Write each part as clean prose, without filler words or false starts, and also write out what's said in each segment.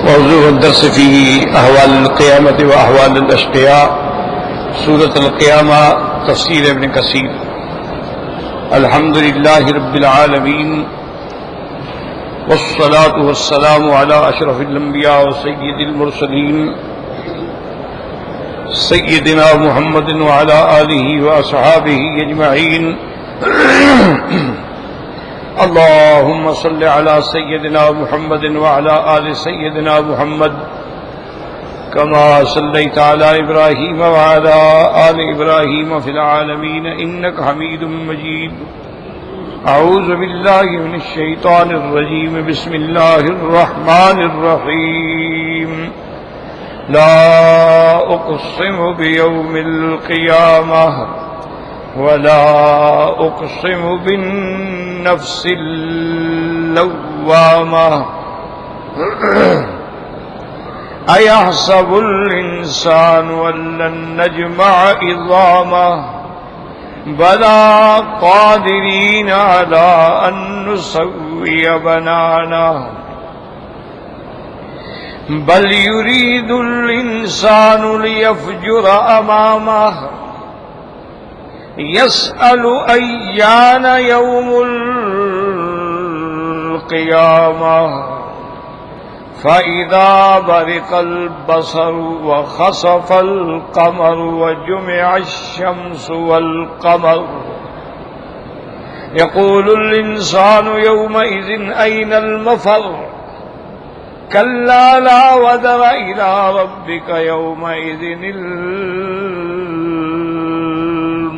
موضوع الدرس فيه أحوال القيامة وأحوال الأشقياء. سورة القيامة تفسير ابن كثير. الحمد لله رب العالمين والصلاة والسلام على أشرف الأنبياء وسيد المرسلين سيدنا محمد وعلى آله وأصحابه أجمعين. اللهم صل على سيدنا محمد وعلى آل سيدنا محمد كما صليت على إبراهيم وعلى آل إبراهيم في العالمين إنك حميد مجيد. أعوذ بالله من الشيطان الرجيم. بسم الله الرحمن الرحيم. لا أقسم بيوم القيامة ولا أقسم بالنفس اللوامة. أيحسب الإنسان أن لن نجمع عظامه بلى قادرين على أن نسوي بنانه بل يريد الإنسان ليفجر أمامه يسأل أيان يوم القيامة فإذا برق البصر وخسف القمر وجمع الشمس والقمر يقول الإنسان يومئذ أين المفر كلا لا وزر إلى ربك يومئذ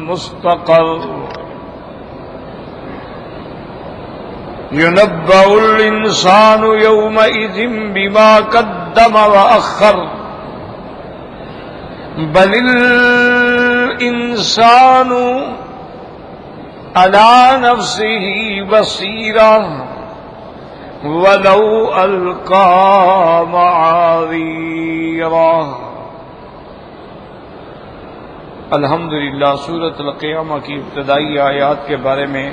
المستقر ينبأ الإنسان يومئذ بما قدم وأخر بل الإنسان على نفسه بصيرة ولو ألقى معاذيره. الحمدللہ سورۃ القیامہ کی ابتدائی آیات کے بارے میں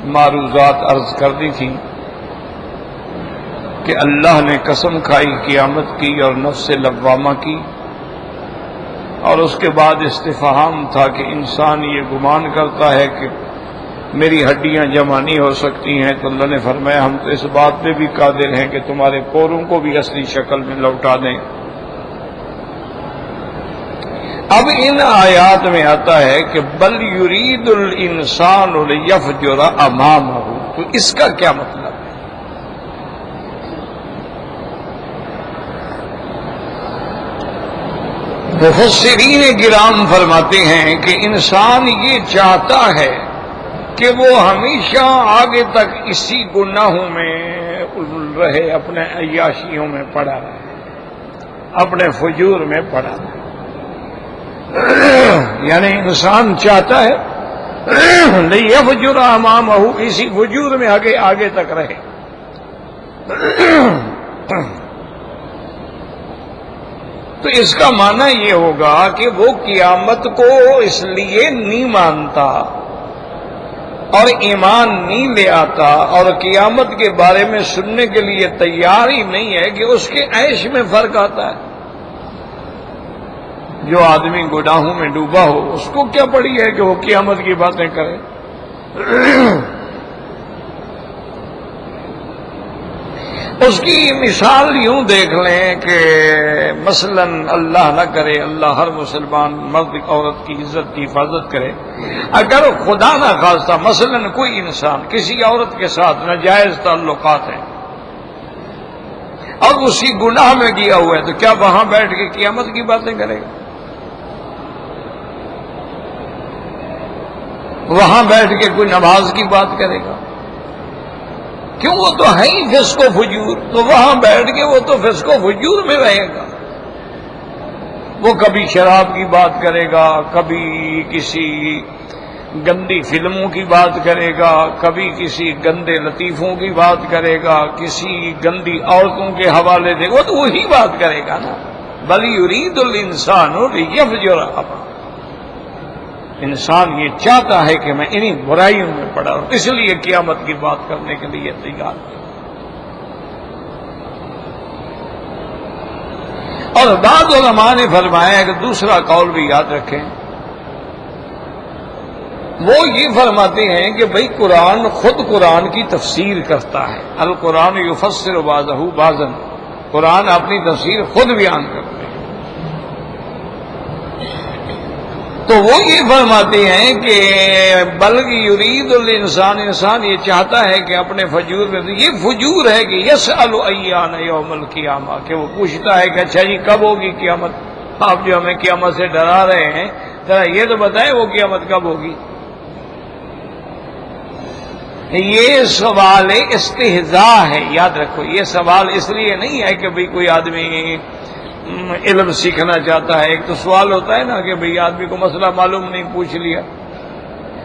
معروضات عرض کر دی تھی کہ اللہ نے قسم کھائی قیامت کی اور نفس لوامہ کی، اور اس کے بعد استفہام تھا کہ انسان یہ گمان کرتا ہے کہ میری ہڈیاں جمع نہیں ہو سکتی ہیں، تو اللہ نے فرمایا ہم تو اس بات پہ بھی قادر ہیں کہ تمہارے پوروں کو بھی اصلی شکل میں لوٹا دیں۔ اب ان آیات میں آتا ہے کہ بل یرید الانسان لیفجر امامہ، تو اس کا کیا مطلب ہے؟ مفسرین کرام فرماتے ہیں کہ انسان یہ چاہتا ہے کہ وہ ہمیشہ آگے تک اسی گناہوں میں رہے، اپنے عیاشیوں میں پڑا رہے، اپنے فجور میں پڑا رہے۔ یعنی انسان چاہتا ہے لیفجر امامہ، اسی فجور میں آگے تک رہے۔ تو اس کا معنی یہ ہوگا کہ وہ قیامت کو اس لیے نہیں مانتا اور ایمان نہیں لے آتا اور قیامت کے بارے میں سننے کے لیے تیار ہی نہیں ہے کہ اس کے عیش میں فرق آتا ہے۔ جو آدمی گناہوں میں ڈوبا ہو اس کو کیا پڑی ہے کہ وہ قیامت کی باتیں کرے؟ اس کی مثال یوں دیکھ لیں کہ مثلا اللہ نہ کرے، اللہ ہر مسلمان مرد عورت کی عزت کی حفاظت کرے، اگر خدا نہ خواستہ مثلا کوئی انسان کسی عورت کے ساتھ ناجائز تعلقات ہیں اور اسی گناہ میں گیا ہوا ہے، تو کیا وہاں بیٹھ کے قیامت کی باتیں کرے گا؟ وہاں بیٹھ کے کوئی نماز کی بات کرے گا؟ کیوں؟ وہ تو ہے ہی فسق و فجور، تو وہاں بیٹھ کے وہ تو فسق و فجور میں رہے گا۔ وہ کبھی شراب کی بات کرے گا، کبھی کسی گندی فلموں کی بات کرے گا، کبھی کسی گندے لطیفوں کی بات کرے گا، کسی گندی عورتوں کے حوالے دے گا، وہ تو وہی بات کرے گا نا۔ بل یرید الانسان لیفجر امامہ، انسان یہ چاہتا ہے کہ میں انہی برائیوں میں پڑا ہوں، اس لیے قیامت کی بات کرنے کے لیے تیار ہے۔ اور بعض علماء نے فرمایا کہ دوسرا قول بھی یاد رکھیں، وہ یہ فرماتے ہیں کہ بھئی قرآن خود قرآن کی تفسیر کرتا ہے، القرآن یفسر بعضہ بعضا، قرآن اپنی تفسیر خود بیان کرتا ہے۔ تو وہ یہ فرماتے ہیں کہ بلکہ یرید الانسان، انسان یہ چاہتا ہے کہ اپنے فجور میں، یہ فجور ہے کہ یسأل ایان یوم القیامہ، کہ وہ پوچھتا ہے کہ اچھا جی کب ہوگی قیامت؟ آپ جو ہمیں قیامت سے ڈرا رہے ہیں، ذرا یہ تو بتائیں وہ قیامت کب ہوگی؟ یہ سوال استہزاء ہے، یاد رکھو، یہ سوال اس لیے نہیں ہے کہ بھئی کوئی آدمی علم سیکھنا چاہتا ہے۔ ایک تو سوال ہوتا ہے نا کہ بھئی آدمی کو مسئلہ معلوم نہیں، پوچھ لیا،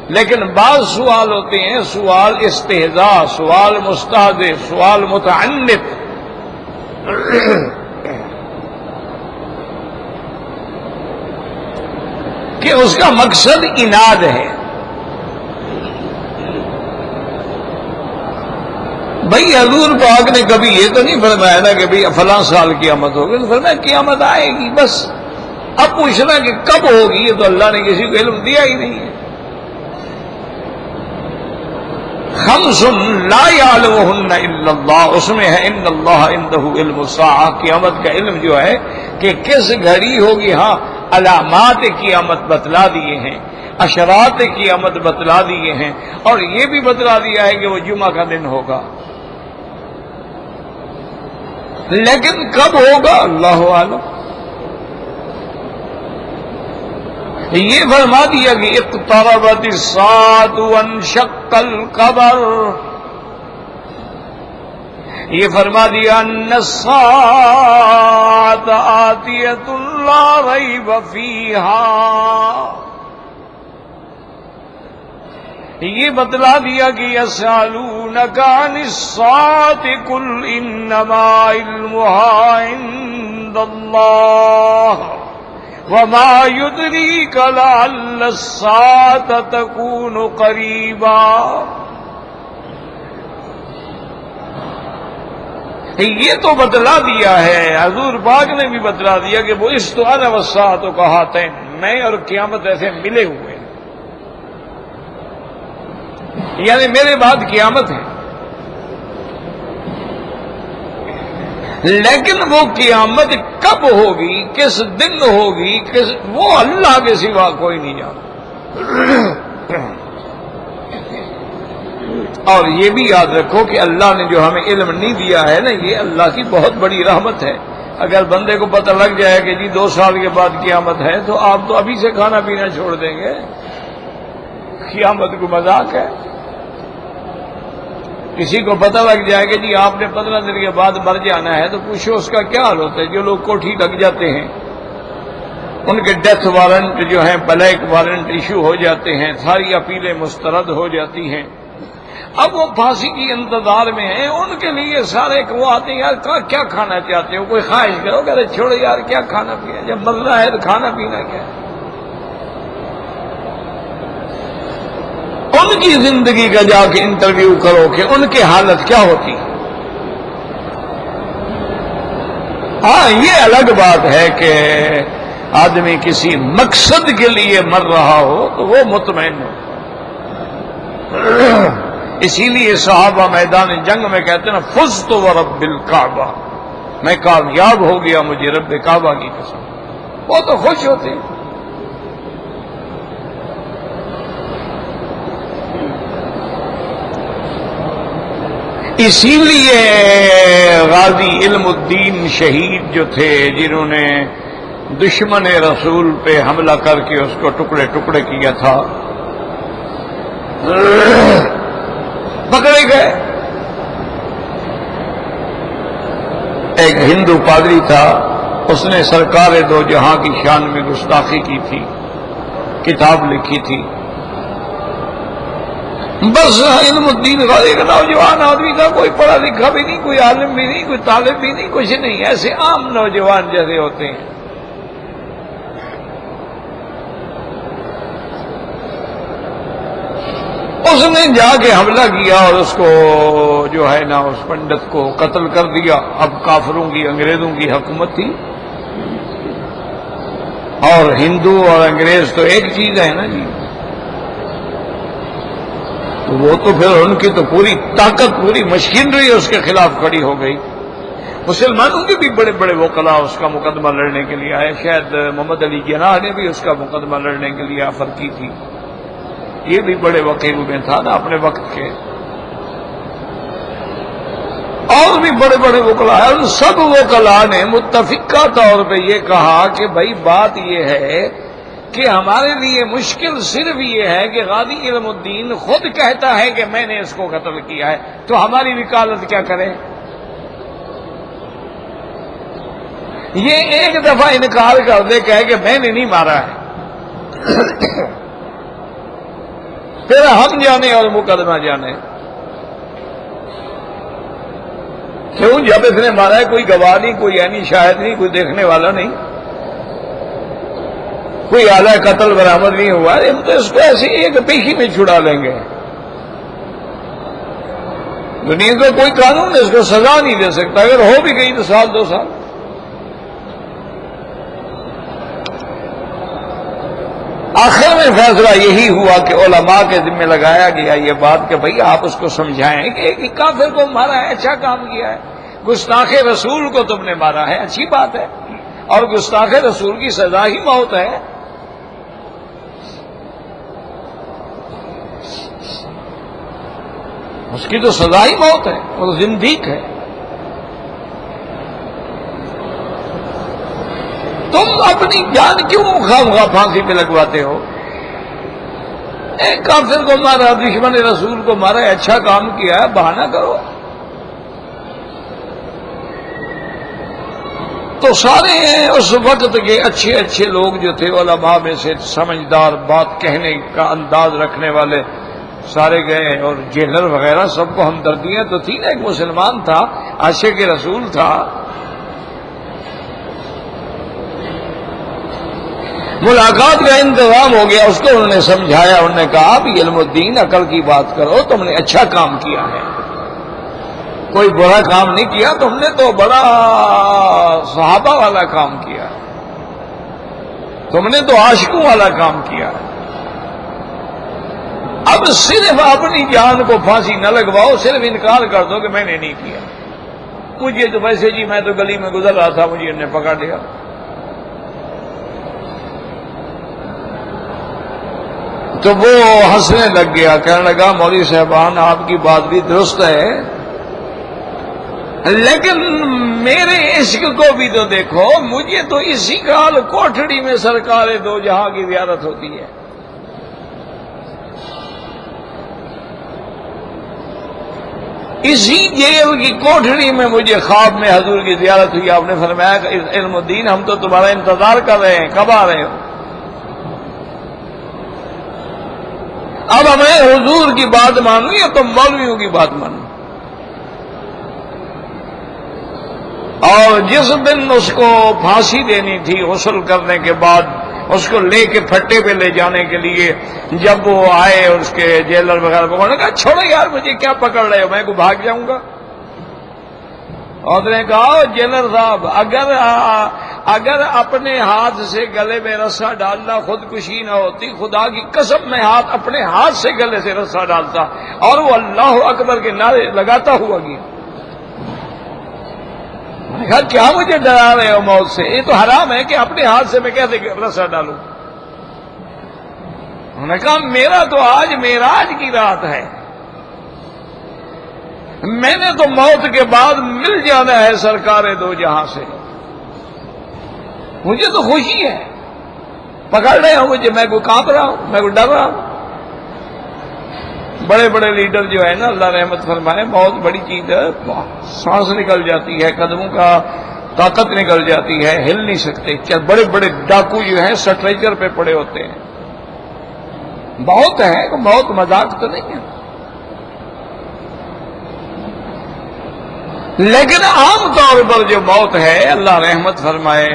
لیکن بعض سوال ہوتے ہیں سوال استہزاء، سوال مستہزئ، سوال متعنت، کہ اس کا مقصد عناد ہے۔ بھئی حضور پاک نے کبھی یہ تو نہیں فرمایا نا کہ بھئی فلاں سال قیامت ہوگی، تو فرمایا قیامت آئے گی بس۔ اب پوچھنا کہ کب ہوگی، یہ تو اللہ نے کسی کو علم دیا ہی نہیں ہے۔ خمس لا یعلمہن الا اللہ، اس میں ہے ان اللہ عندہ علم الساعہ، قیامت کا علم جو ہے کہ کس گھڑی ہوگی۔ ہاں علامات قیامت بتلا دیے ہیں، اشرات قیامت بتلا دیے ہیں، اور یہ بھی بتلا دیا ہے کہ وہ جمعہ کا دن ہوگا، لیکن کب ہوگا اللہ عالم۔ یہ فرما دیا کہ اقتربت الساعۃ وانشق القمر، یہ فرما دیا ان الساعۃ آتیۃ لا ریب فیہا، یہ بتلا دیا کہ یسألونک عن الساعۃ قل انما علمها عند اللہ وما يدریک لعل الساعۃ تکون قریبا۔ یہ تو بتلا دیا ہے، حضور پاک نے بھی بتلا دیا کہ وہ اس تو انا والساعۃ کہاتین، میں اور قیامت ایسے ملے ہوئے، یعنی میرے بعد قیامت ہے، لیکن وہ قیامت کب ہوگی، کس دن ہوگی، وہ اللہ کے سوا کوئی نہیں جانتا۔ اور یہ بھی یاد رکھو کہ اللہ نے جو ہمیں علم نہیں دیا ہے نا، یہ اللہ کی بہت بڑی رحمت ہے۔ اگر بندے کو پتہ لگ جائے کہ جی 2 سال کے بعد قیامت ہے، تو آپ تو ابھی سے کھانا پینا چھوڑ دیں گے، قیامت کو مذاق ہے۔ کسی کو پتہ لگ جائے کہ جی آپ نے 15 دن کے بعد مر جانا ہے، تو پوچھو اس کا کیا حال ہوتا ہے۔ جو لوگ کوٹھی لگ جاتے ہیں، ان کے ڈیتھ وارنٹ جو ہیں، بلیک وارنٹ ایشو ہو جاتے ہیں، ساری اپیلیں مسترد ہو جاتی ہیں، اب وہ پھانسی کی انتظار میں ہیں، ان کے لیے سارے وہ آتے ہیں، یار کیا کھانا چاہتے ہو، کوئی خواہش کرو، کہتے چھوڑو یار کیا کھانا پینا، جب مرنا ہے تو کھانا پینا کیا ہے۔ ان کی زندگی کا جا کے انٹرویو کرو کہ ان کی حالت کیا ہوتی۔ ہاں یہ الگ بات ہے کہ آدمی کسی مقصد کے لیے مر رہا ہو تو وہ مطمئن ہو۔ اسی لیے صحابہ میدان جنگ میں کہتے ہیں نا، فزت ورب الکعبہ، میں کامیاب ہو گیا مجھے رب کعبہ کی قسم، وہ تو خوش ہوتے ہیں۔ اسی لیے غازی علم الدین شہید جو تھے، جنہوں نے دشمن رسول پہ حملہ کر کے اس کو ٹکڑے ٹکڑے کیا تھا، پکڑے گئے۔ ایک ہندو پادری تھا، اس نے سرکار دو جہاں کی شان میں گستاخی کی تھی، کتاب لکھی تھی۔ بس علم الدین غازی ایک نوجوان آدمی تھا، کوئی پڑھا لکھا بھی نہیں، کوئی عالم بھی نہیں، کوئی طالب بھی نہیں، کچھ نہیں، ایسے عام نوجوان جیسے ہوتے ہیں۔ اس نے جا کے حملہ کیا اور اس کو جو ہے نا، اس پنڈت کو قتل کر دیا۔ اب کافروں کی، انگریزوں کی حکومت تھی، اور ہندو اور انگریز تو ایک چیز ہے نا جی، تو وہ تو پھر ان کی تو پوری طاقت، پوری مشینری اس کے خلاف کھڑی ہو گئی۔ مسلمانوں کے بھی بڑے بڑے وکلاء اس کا مقدمہ لڑنے کے لیے آئے، شاید محمد علی جناح نے بھی اس کا مقدمہ لڑنے کے لیے آفر کی تھی، یہ بھی بڑے وکیل میں تھا نا اپنے وقت کے، اور بھی بڑے بڑے وکلاء ہیں۔ ان سب وکلاء نے متفقہ طور پہ یہ کہا کہ بھائی بات یہ ہے کہ ہمارے لیے مشکل صرف یہ ہے کہ غازی علم الدین خود کہتا ہے کہ میں نے اس کو قتل کیا ہے، تو ہماری وکالت کیا کرے؟ یہ ایک دفعہ انکار کر دے، کہے کہ میں نے نہیں مارا ہے، پھر ہم جانے اور مقدمہ جانے۔ کیوں؟ جب اس نے مارا ہے کوئی گواہ نہیں، کوئی عینی شاہد نہیں، کوئی دیکھنے والا نہیں، کوئی آلہ قتل برآمد نہیں ہوا، ہم تو اس کو ایسے ایک پیشی میں چھڑا لیں گے۔ دنیا کا کوئی قانون اس کو سزا نہیں دے سکتا، اگر ہو بھی گئی تو سال 2 سال۔ آخر میں فیصلہ یہی ہوا کہ علماء کے ذمہ لگایا گیا یہ بات کہ بھئی آپ اس کو سمجھائیں کہ ایک کافر کو مارا ہے، اچھا کام کیا ہے، گستاخ رسول کو تم نے مارا ہے، اچھی بات ہے، اور گستاخ رسول کی سزا ہی موت ہے۔ اس کی تو سزا ہی موت ہے، وہ زندیق ہے۔ تم اپنی جان کیوں خواہ پھانسی پہ لگواتے ہو؟ ایک کافر کو مارا، دشمن رسول کو مارا ہے، اچھا کام کیا ہے، بہانہ کرو۔ تو سارے اس وقت کے اچھے اچھے لوگ جو تھے علماء میں سے، سمجھدار، بات کہنے کا انداز رکھنے والے، سارے گئے، اور جیلر وغیرہ سب کو ہمدردیاں تو تھی نا، ایک مسلمان تھا، عاشق رسول تھا، ملاقات کا انتظام ہو گیا، اس کو انہوں نے سمجھایا، انہوں نے کہا بھی علم الدین عقل کی بات کرو، تم نے اچھا کام کیا ہے، کوئی برا کام نہیں کیا، تم نے تو بڑا صحابہ والا کام کیا، تم نے تو عاشقوں والا کام کیا۔ اب صرف اپنی جان کو پھانسی نہ لگواؤ، صرف انکار کر دو کہ میں نے نہیں کیا، مجھے تو ویسے جی میں تو گلی میں گزر رہا تھا، مجھے انہیں پکڑ لیا۔ تو وہ ہنسنے لگ گیا، کہنے لگا مولوی صاحبان آپ کی بات بھی درست ہے، لیکن میرے عشق کو بھی تو دیکھو، مجھے تو اسی کال کوٹھڑی میں سرکار دو جہاں کی زیارت ہوتی ہے، اسی جیل کی کوٹھڑی میں مجھے خواب میں حضور کی زیارت ہوئی، آپ نے فرمایا کہ علم الدین ہم تو تمہارا انتظار کر رہے ہیں، کب آ رہے ہو؟ اب ہمیں حضور کی بات مانوں یا تم مولویوں کی بات مانوں؟ اور جس دن اس کو پھانسی دینی تھی غسل کرنے کے بعد، اس کو لے کے پھٹے پہ لے جانے کے لیے جب وہ آئے، اس کے جیلر وغیرہ کو، انہوں نے کہا چھوڑو یار مجھے کیا پکڑ رہے ہو، میں کو بھاگ جاؤں گا۔ اور اس نے کہا جیلر صاحب اگر اپنے ہاتھ سے گلے میں رسا ڈالنا خودکشی نہ ہوتی، خدا کی قسم میں اپنے ہاتھ سے گلے سے رسا ڈالتا اور وہ اللہ اکبر کے نعرے لگاتا ہوا گیا۔ میں نے کہا کیا مجھے ڈرا رہے ہو موت سے؟ یہ تو حرام ہے کہ اپنے ہاتھ سے میں کیسے رسا ڈالوں؟ انہوں نے کہا میرا تو آج معراج کی رات ہے، میں نے تو موت کے بعد مل جانا ہے سرکار دو جہاں سے، مجھے تو خوشی ہے، پکڑ رہے ہو مجھے، میں کو کانپ رہا ہوں، میں کو ڈر رہا ہوں۔ بڑے بڑے لیڈر جو ہے نا، اللہ رحمت فرمائے، بہت بڑی چیز ہے، سانس نکل جاتی ہے، قدموں کا طاقت نکل جاتی ہے، ہل نہیں سکتے۔ بڑے بڑے ڈاکو جو ہیں سٹریچر پہ پڑے ہوتے ہیں، بہت ہے، بہت مذاق تو نہیں ہے، لیکن عام طور پر جو موت ہے اللہ رحمت فرمائے،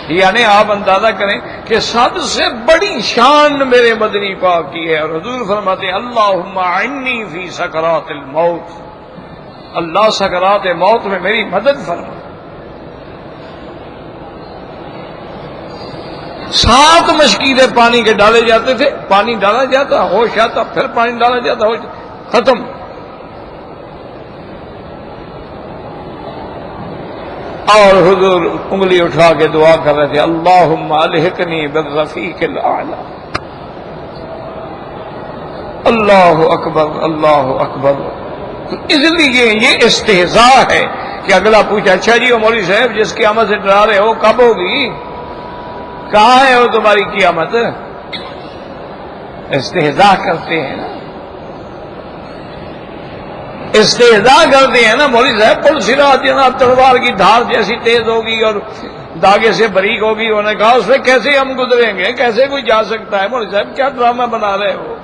یعنی آپ اندازہ کریں کہ سب سے بڑی شان میرے مدنی پاک کی ہے، اور حضور فرماتے ہیں اللہم عنی فی سکرات الموت، اللہ سکرات موت میں میری مدد فرما۔ 7 مشکیلیں پانی کے ڈالے جاتے تھے، پانی ڈالا جاتا، ہوش آتا، پھر پانی ڈالا جاتا، ہوش ختم۔ اور حضور انگلی اٹھا کے دعا کر رہے تھے، اللہم الحقنی بالرفیق الاعلی۔ اللہ اکبر، اللہ اکبر۔ تو اس لیے یہ استہزاء ہے کہ اگلا پوچھا، اچھا جی وہ مولوی صاحب جس قیامت سے ڈرا رہے ہو کب ہوگی؟ کہاں ہے وہ تمہاری قیامت؟ استہزاء کرتے ہیں نا، استہزاء کرتے ہیں نا۔ مولوی صاحب پل صراط جناب تلوار کی دھار جیسی تیز ہوگی اور داغے سے باریک ہوگی، انہوں نے کہا اس پہ کیسے ہم گزریں گے، کیسے کوئی جا سکتا ہے؟ مولوی صاحب کیا ڈرامہ بنا رہے ہو؟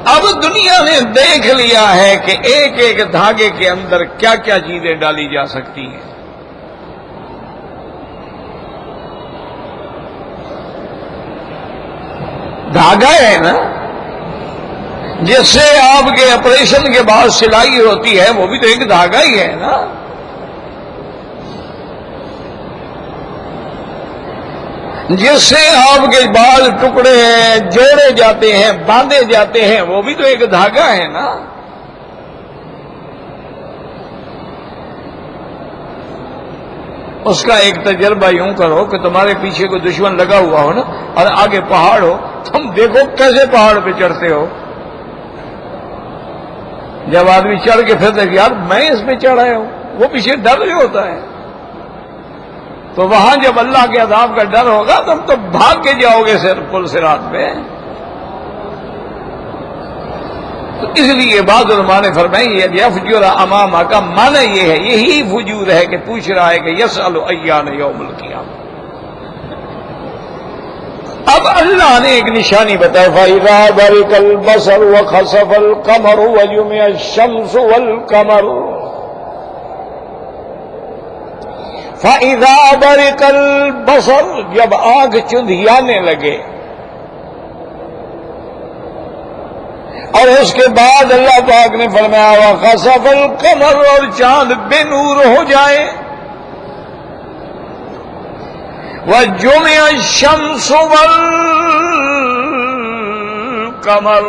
اب دنیا نے دیکھ لیا ہے کہ ایک ایک دھاگے کے اندر کیا کیا چیزیں ڈالی جا سکتی ہیں۔ دھاگا ہے نا، جس سے آپ کے آپریشن کے بعد سلائی ہوتی ہے، وہ بھی تو ایک دھاگا ہی ہے نا۔ جس سے آپ کے بال ٹکڑے ہیں، جوڑے جاتے ہیں، باندھے جاتے ہیں، وہ بھی تو ایک دھاگا ہے نا۔ اس کا ایک تجربہ یوں کرو کہ تمہارے پیچھے کوئی دشمن لگا ہوا ہو نا، اور آگے پہاڑ ہو، تم دیکھو کیسے پہاڑ پہ چڑھتے ہو۔ جب آدمی چڑھ کے پھرتے کہ یار میں اس پہ چڑھا ہوں، وہ پیچھے ڈر رہے ہوتا ہے، تو وہاں جب اللہ کے عذاب کا ڈر ہوگا تم تو بھاگ کے جاؤ گے پل صراط پہ۔ تو اس لیے بعض علماء نے فرمائی یہ یفجر امامہ کا معنی یہ ہے، یہی فجور ہے کہ پوچھ رہا ہے کہ یسأل ایان یوم القیامہ۔ اب اللہ نے ایک نشانی بتائی، فَإِذَا بَرِقَ الْبَصَرُ وَخَسَفَ الْقَمَرُ وَجُمِعَ الشَّمْسُ وَالْقَمَرُ۔ فَإِذَا بَرِقَ الْبَصَرُ، جب آنکھ چندھیانے لگے، اور اس کے بعد اللہ پاک نے فرمایا وَخَسَفَ الْقَمَرُ، اور چاند بے نور ہو جائے، وَجُمِعَ الشَّمْسُ وَالْقَمَرُ،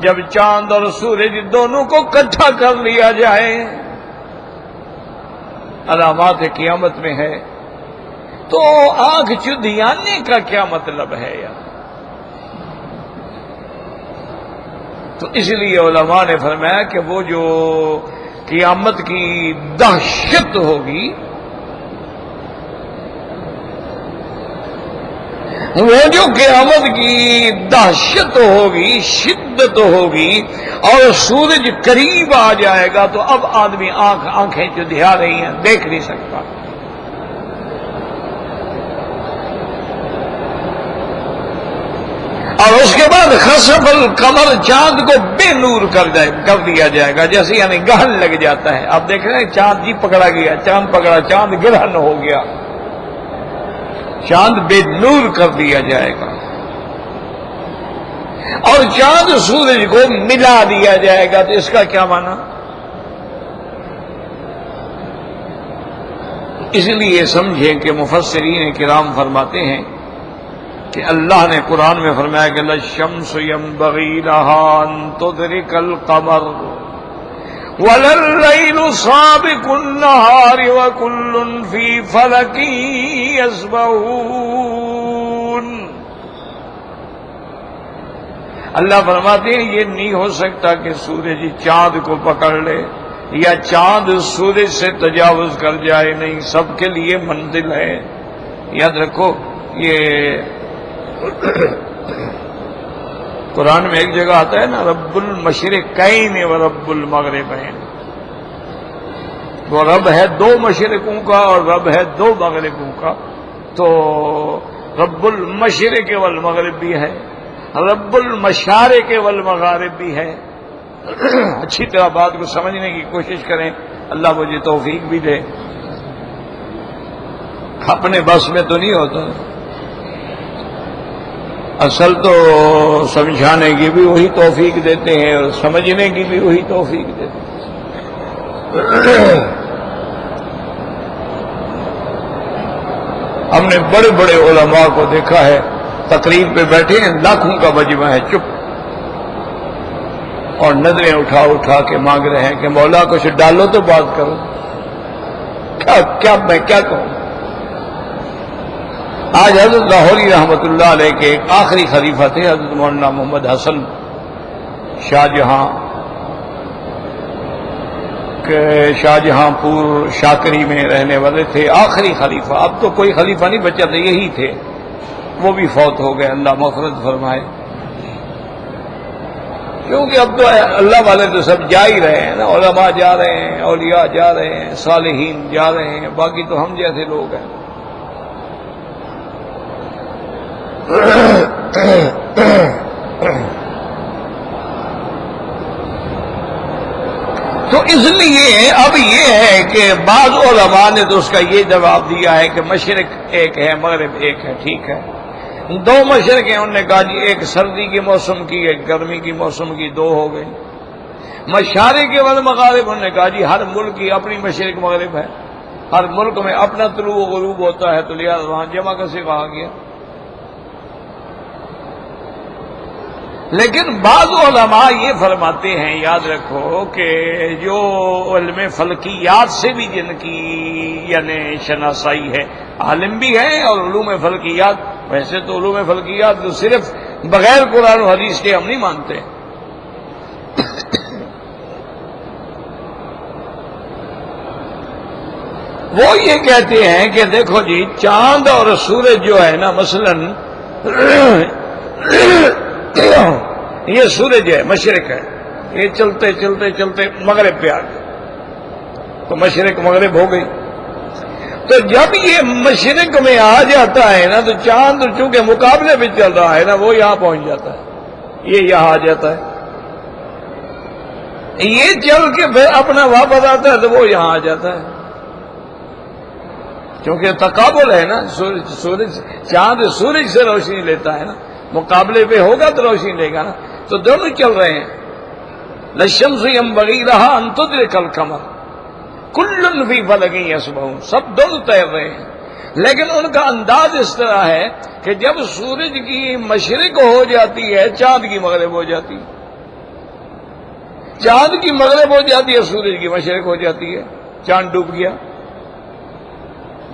جب چاند اور سورج دونوں کو اکٹھا کر لیا جائے۔ علامات قیامت میں ہے، تو آنکھ چندھیانے کا کیا مطلب ہے یار؟ تو اس لیے علماء نے فرمایا کہ وہ جو قیامت کی دہشت ہوگی، وہ جو قیامت کی دہشت ہوگی، شدت ہوگی، اور سورج قریب آ جائے گا، تو اب آدمی آنکھیں چندھیا رہی ہیں، دیکھ نہیں سکتا۔ اور اس کے بعد خسف القمر، چاند کو بے نور کر دیا جائے گا، جیسے یعنی گرہن لگ جاتا ہے۔ آپ دیکھ رہے ہیں چاند جی پکڑا گیا، چاند پکڑا، چاند گرہن ہو گیا، چاند بے نور کر دیا جائے گا، اور چاند سورج کو ملا دیا جائے گا۔ تو اس کا کیا معنی؟ اس لیے سمجھیں کہ مفسرین کرام فرماتے ہیں کہ اللہ نے قرآن میں فرمایا کہ لَلشَّمْسُ يَنبَغِي لَهَا أَن تُدْرِكَ الْقَمَرَ وَلَلَّيْلُ سَابِقُ النَّهَارِ وَكُلٌّ فِي فَلَكٍ يَسْبَحُونَ۔ اللہ فرماتے ہیں یہ نہیں ہو سکتا کہ سورج چاند کو پکڑ لے یا چاند سورج سے تجاوز کر جائے، نہیں، سب کے لیے منزل ہے۔ یاد رکھو، یہ قرآن میں ایک جگہ آتا ہے نا، رب المشرقین و رب المغربین، وہ رب ہے 2 مشرقوں کا اور رب ہے 2 مغربوں کا۔ تو رب المشرق والمغرب بھی ہے، رب المشارق والمغارب بھی ہے۔ اچھی طرح بات کو سمجھنے کی کوشش کریں، اللہ مجھے توفیق بھی دے۔ اپنے بس میں تو نہیں ہوتا، اصل تو سمجھانے کی بھی وہی توفیق دیتے ہیں اور سمجھنے کی بھی وہی توفیق دیتے ہیں۔ ہم نے بڑے بڑے علماء کو دیکھا ہے تقریب پہ بیٹھے ہیں، لاکھوں کا مجمع ہے، چپ، اور نظریں اٹھا اٹھا کے مانگ رہے ہیں کہ مولا کچھ ڈالو تو بات کرو، میں کیا کہوں۔ آج حضرت لاہوری رحمت اللہ علیہ کے ایک آخری خلیفہ تھے حضرت مولانا محمد حسن شاہ جہاں پور شاکری میں رہنے والے تھے، آخری خلیفہ، اب تو کوئی خلیفہ نہیں بچا تھا، یہی تھے، وہ بھی فوت ہو گئے، اللہ مغفرت فرمائے۔ کیونکہ اب تو اللہ والے تو سب جا ہی رہے ہیں نا، علماء جا رہے ہیں، اولیاء جا رہے ہیں، صالحین جا رہے ہیں، باقی تو ہم جیسے لوگ ہیں۔ تو اس لیے اب یہ ہے کہ بعض علماء نے تو اس کا یہ جواب دیا ہے کہ مشرق ایک ہے مغرب ایک ہے، ٹھیک ہے، دو مشرق ہیں، انہوں نے کہا جی ایک سردی کے موسم کی ایک گرمی کی موسم کی، دو ہو گئی۔ مشارق والمغارب، انہوں نے کہا جی ہر ملک کی اپنی مشرق مغرب ہے، ہر ملک میں اپنا طلوع و غروب ہوتا ہے، تو لہٰذا وہاں جمع کیسے کہا گیا؟ لیکن بعض علماء یہ فرماتے ہیں، یاد رکھو کہ جو علم فلکیات سے بھی جن کی یعنی شناسائی ہے، عالم بھی ہیں، اور علوم فلکیات، ویسے تو علوم فلکیات تو صرف بغیر قرآن و حدیث کے ہم نہیں مانتے، وہ یہ کہتے ہیں کہ دیکھو جی چاند اور سورج جو ہے نا، مثلاً یہ سورج ہے، مشرق ہے، یہ چلتے چلتے چلتے مغرب پہ آ گئے، تو مشرق مغرب ہو گئی۔ تو جب یہ مشرق میں آ جاتا ہے نا، تو چاند چونکہ مقابلے میں چل رہا ہے نا، وہ یہاں پہنچ جاتا ہے، یہ یہاں آ جاتا ہے، یہ چل کے پھر اپنا واپس آتا ہے تو وہ یہاں آ جاتا ہے، کیونکہ تقابل ہے نا، سورج چاند سورج سے روشنی لیتا ہے نا، مقابلے پہ ہوگا تو روشنی لے گا نا، تو دونوں چل رہے ہیں۔ للشمس ينبغي لها ان تدرك القمر كل في فلك يسبحون، سب دونوں تیر رہے ہیں، لیکن ان کا انداز اس طرح ہے کہ جب سورج کی مشرق ہو جاتی ہے چاند کی مغرب ہو جاتی ہے، چاند کی مغرب ہو جاتی ہے سورج کی مشرق ہو جاتی ہے، چاند ڈوب گیا،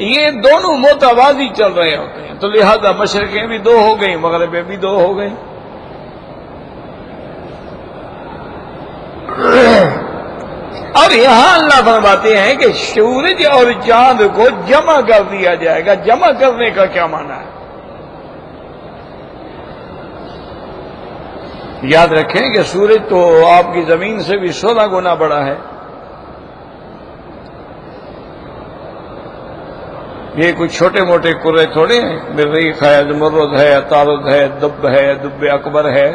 یہ دونوں متوازی چل رہے ہوتے ہیں، تو لہذا مشرقیں بھی دو ہو گئی، مغربیں بھی دو ہو گئی۔ اور یہاں اللہ فرماتے ہیں کہ سورج اور چاند کو جمع کر دیا جائے گا، جمع کرنے کا کیا معنی ہے؟ یاد رکھیں کہ سورج تو آپ کی زمین سے بھی 16 گنا بڑا ہے، یہ کوئی چھوٹے موٹے کرے تھوڑے ہیں، مریخ ہے، زمرد ہے، عطارد ہے، دب ہے، دب اکبر ہے۔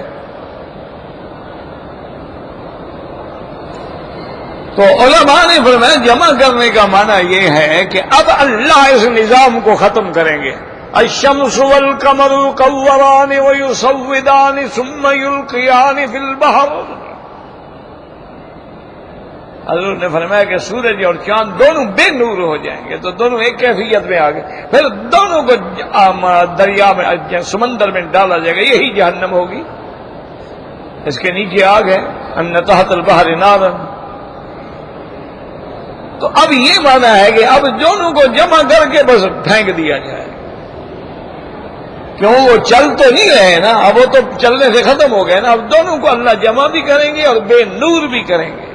تو علماء نے فرمایا جمع کرنے کا معنی یہ ہے کہ اب اللہ اس نظام کو ختم کریں گے، الشمس والقمر يقوران ويصودان ثم يلقيان في البحر۔ حضور نے فرمایا کہ سورج اور چاند دونوں بے نور ہو جائیں گے، تو دونوں ایک کیفیت میں آ گئے، پھر دونوں کو دریا میں سمندر میں ڈالا جائے گا، یہی جہنم ہوگی، اس کے نیچے آگ ہے، ان تحت البحر نار۔ تو اب یہ مانا ہے کہ اب دونوں کو جمع کر کے بس پھینک دیا جائے، کیوں وہ چل تو نہیں رہے نا، اب وہ تو چلنے سے ختم ہو گئے نا، اب دونوں کو اللہ جمع بھی کریں گے اور بے نور بھی کریں گے۔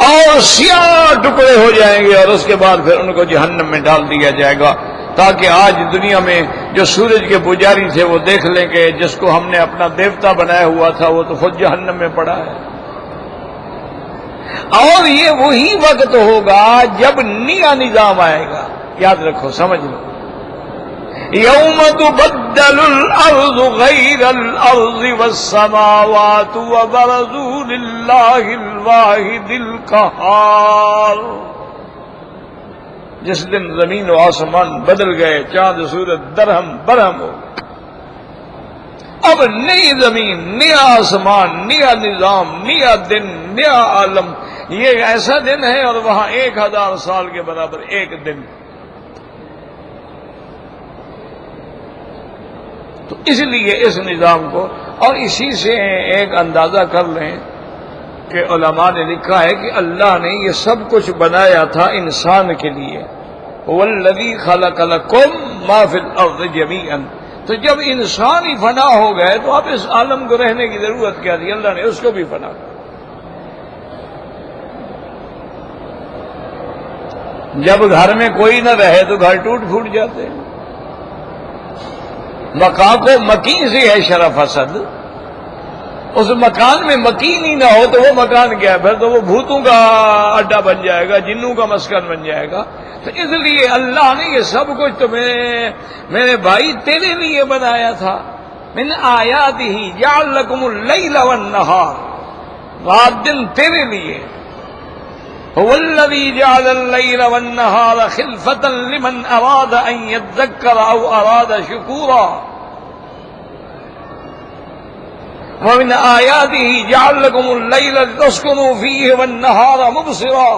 اور سیاہ ٹکڑے ہو جائیں گے، اور اس کے بعد پھر ان کو جہنم میں ڈال دیا جائے گا، تاکہ آج دنیا میں جو سورج کے پجاری تھے وہ دیکھ لیں کہ جس کو ہم نے اپنا دیوتا بنایا ہوا تھا وہ تو خود جہنم میں پڑا ہے۔ اور یہ وہی وقت ہوگا جب نیا نظام آئے گا، یاد رکھو، سمجھ لو، یوم تبدل الارض غیر الارض والسماوات وبرزوا للہ الواحد القہار، جس دن زمین و آسمان بدل گئے، چاند سورج درہم برہم ہو گئے، اب نئی زمین، نیا آسمان، نیا نظام، نیا دن، نیا عالم. یہ ایسا دن ہے اور وہاں 1000 سال کے برابر ایک دن. تو اس لیے اس نظام کو، اور اسی سے ایک اندازہ کر لیں کہ علماء نے لکھا ہے کہ اللہ نے یہ سب کچھ بنایا تھا انسان کے لیے. والذی خلق لکم ما فی الارض جمیعا. تو جب انسان ہی فنا ہو گئے تو اب اس عالم کو رہنے کی ضرورت کیا تھی؟ اللہ نے اس کو بھی فنا کر. جب گھر میں کوئی نہ رہے تو گھر ٹوٹ پھوٹ جاتے ہیں. مکان کو مکین سے ہے شرف حسد. اس مکان میں مکین ہی نہ ہو تو وہ مکان کیا ہے؟ پھر تو وہ بھوتوں کا اڈا بن جائے گا، جنوں کا مسکن بن جائے گا. تو اس لیے اللہ نے یہ سب کچھ تمہیں میرے بھائی تیرے لیے بنایا تھا. من آیاتہ جعل لکم اللیل والنہار. رات دن تیرے لیے. هو الذی جعل اللیل والنہار خلفۃ لمن اراد ان یذکر او اراد شکورا. ومن آیاتہ جعل لکم اللیل لتسکنوا فیہ والنہار مبصرا.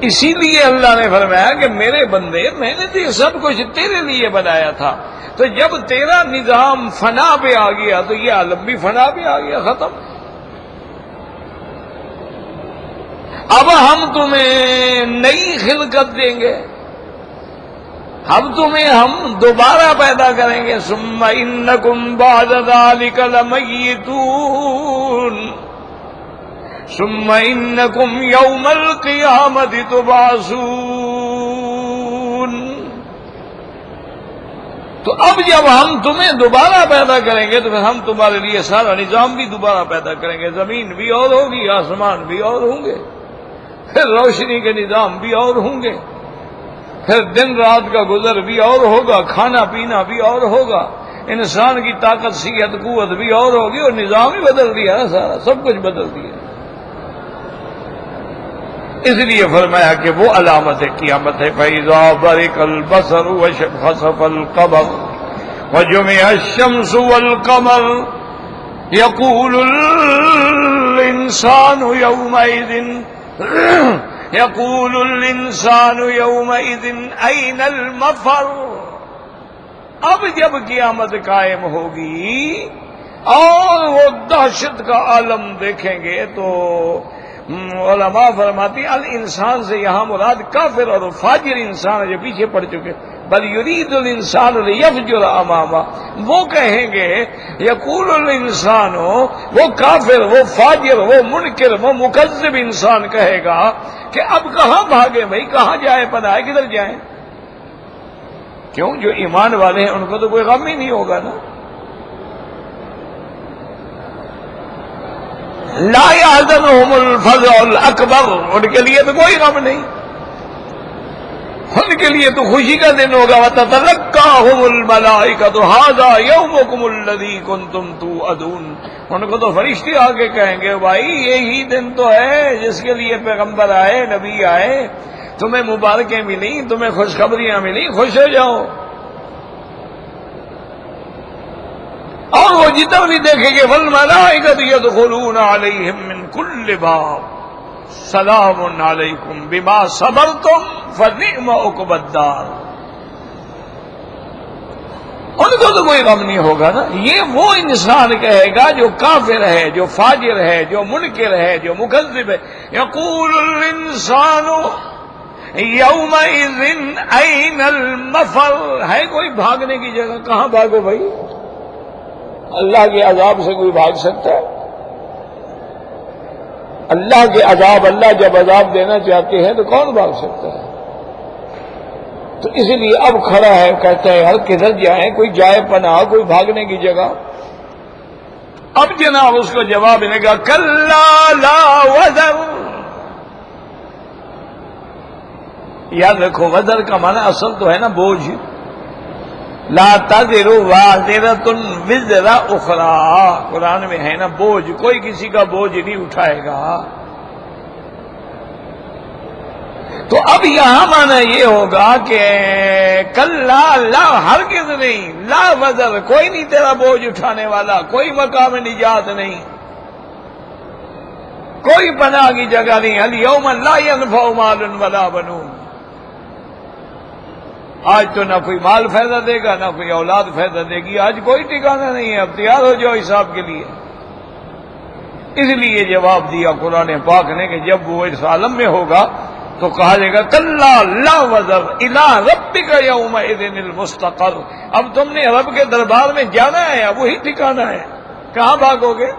اسی لیے اللہ نے فرمایا کہ میرے بندے، میں نے تو یہ سب کچھ تیرے لیے بنایا تھا. تو جب تیرا نظام فنا پہ آ گیا تو یہ عالم بھی فنا پہ آ گیا، ختم. اب ہم تمہیں نئی خلقت دیں گے، اب تمہیں ہم دوبارہ پیدا کریں گے. ثم انکم بعد ذلک لمیتون ثم انکم یوم القیامت تبعثون. تو اب جب ہم تمہیں دوبارہ پیدا کریں گے تو پھر ہم تمہارے لیے سارا نظام بھی دوبارہ پیدا کریں گے. زمین بھی اور ہوگی، آسمان بھی اور ہوں گے، پھر روشنی کے نظام بھی اور ہوں گے، پھر دن رات کا گزر بھی اور ہوگا، کھانا پینا بھی اور ہوگا، انسان کی طاقت صحت قوت بھی اور ہوگی. اور نظام ہی بدل دیا نا، سارا سب کچھ بدل دیا. اس لیے فرمایا کہ وہ علامت قیامت ہے. فَإِذَا بَرِقَ الْبَصَرُ وَخَسَفَ الْقَمَرُ وَجُمِعَ الشَّمْسُ وَالْقَمَرُ يَقُولُ الْإِنسَانُ يَوْمَئِذٍ أَيْنَ الْمَفَرُّ. اب جب قیامت قائم ہوگی اور وہ دہشت کا عالم دیکھیں گے تو علماء فرماتی الانسان سے یہاں مراد کافر اور فاجر انسان ہے جو پیچھے پڑ چکے. بل یرید الانسان لیفجر امامہ. وہ کہیں گے یقول الانسان، وہ کافر، وہ فاجر، وہ منکر، وہ مکذب انسان کہے گا کہ اب کہاں بھاگے بھائی، کہاں جائیں، پناہ کدھر جائیں. کیوں؟ جو ایمان والے ہیں ان کو تو کوئی غم ہی نہیں ہوگا نا. لا يحزنهم الفزع الاکبر. ان کے لیے تو کوئی غم نہیں، ان کے لیے تو خوشی کا دن ہوگا. وتتلقاهم الملائکۃ ھذا یومکم الذی کنتم توعدون. ان کو تو فرشتے آ کے کہیں گے بھائی یہی دن تو ہے جس کے لیے پیغمبر آئے، نبی آئے، تمہیں مبارکیں ملی، تمہیں خوشخبریاں ملی، خوش ہو جاؤ. اور وہ جتنا بھی دیکھیں گے والملائکۃ یدخلون علیہم من کل باب سلام علیکم بما صبرتم فنعم عقبی الدار. ان کو تو کوئی غم نہیں ہوگا نا. یہ وہ انسان کہے گا جو کافر ہے، جو فاجر ہے، جو منکر ہے، جو مکذب ہے. یقول الانسان یومئذ این المفر. ہے کوئی بھاگنے کی جگہ؟ کہاں بھاگو بھائی؟ اللہ کے عذاب سے کوئی بھاگ سکتا ہے؟ اللہ کے عذاب، اللہ جب عذاب دینا چاہتے ہیں تو کون بھاگ سکتا ہے؟ تو اس لیے اب کھڑا ہے، کہتا ہے ہر کدھر جائیں، کوئی جائے پناہ، کوئی بھاگنے کی جگہ. اب جناب اس کو جواب ملے گا کلا لا وزر. یاد رکھو وزر کا معنی اصل تو ہے نا بوجھ. لا تزر وازرۃ وزر اخری. قرآن میں ہے نا بوجھ، کوئی کسی کا بوجھ نہیں اٹھائے گا. تو اب یہاں مانا یہ ہوگا کہ کلا لا ہرگز نہیں، لا وزر کوئی نہیں تیرا بوجھ اٹھانے والا، کوئی مقام نجات نہیں، کوئی پناہ کی جگہ نہیں. الیوم لا ینفع مال ولا بنون. آج تو نہ کوئی مال فائدہ دے گا نہ کوئی اولاد فائدہ دے گی، آج کوئی ٹھکانہ نہیں ہے. اب تیار ہو جاؤ حساب کے لیے. اس لیے جواب دیا قرآن پاک نے کہ جب وہ اس عالم میں ہوگا تو کہا جائے گا کلا لا وزر الی ربک یومئذ المستقر. اب تم نے رب کے دربار میں جانا ہے، اب وہی ٹھکانہ ہے. کہاں بھاگو گے؟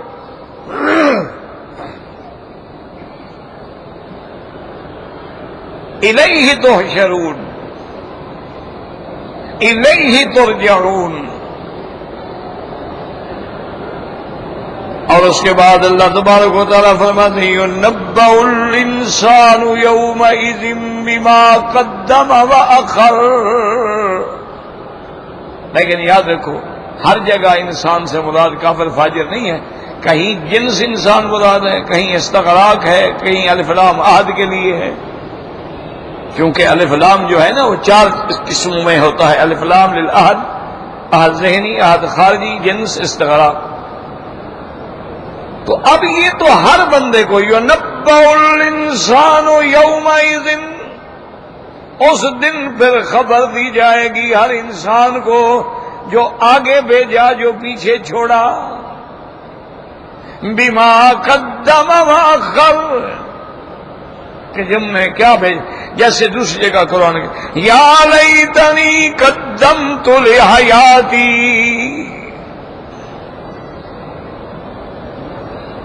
الیہ تحشرون الیہ ترجعون. اور اس کے بعد اللہ تبارک و تعالیٰ فرماتے ہیں یُنَبَّأُ الْإِنسَانُ يَوْمَئِذٍ بِمَا قَدَّمَ وَأَخَّرَ. لیکن یاد رکھو ہر جگہ انسان سے مراد کافر فاجر نہیں ہے. کہیں جنس انسان مراد ہے، کہیں استغراق ہے، کہیں الف لام عہد کے لیے ہے. کیونکہ الف لام جو ہے نا وہ 4 قسموں میں ہوتا ہے. الف لام للعہد، عہد ذہنی، عہد خارجی، جنس، استغراق. تو اب یہ تو ہر بندے کو یُنَبَّأُ الْإِنسَانُ یَوْمَئِذٍ، اس دن پھر خبر دی جائے گی ہر انسان کو، جو آگے بھیجا جو پیچھے چھوڑا. بِمَا قَدَّمَ وَأَخَّرَ، کہ جب میں کیا بھیج. جیسے دوسری جگہ قرآن کے یا لیتنی قدمت لحیاتی،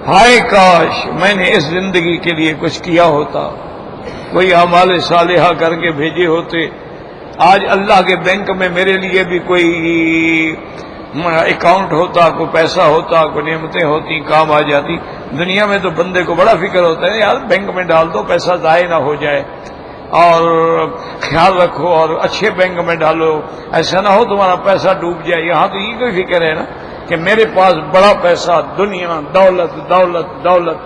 ہائے کاش میں نے اس زندگی کے لیے کچھ کیا ہوتا، کوئی اعمال صالحہ کر کے بھیجے ہوتے. آج اللہ کے بینک میں میرے لیے بھی کوئی اکاؤنٹ ہوتا، کوئی پیسہ ہوتا، کوئی نعمتیں ہوتی، کام آ جاتی. دنیا میں تو بندے کو بڑا فکر ہوتا ہے یار بینک میں ڈال دو پیسہ ضائع نہ ہو جائے، اور خیال رکھو اور اچھے بینک میں ڈالو، ایسا نہ ہو تمہارا پیسہ ڈوب جائے. یہاں تو یہ کوئی فکر ہے نا کہ میرے پاس بڑا پیسہ، دنیا، دولت دولت دولت.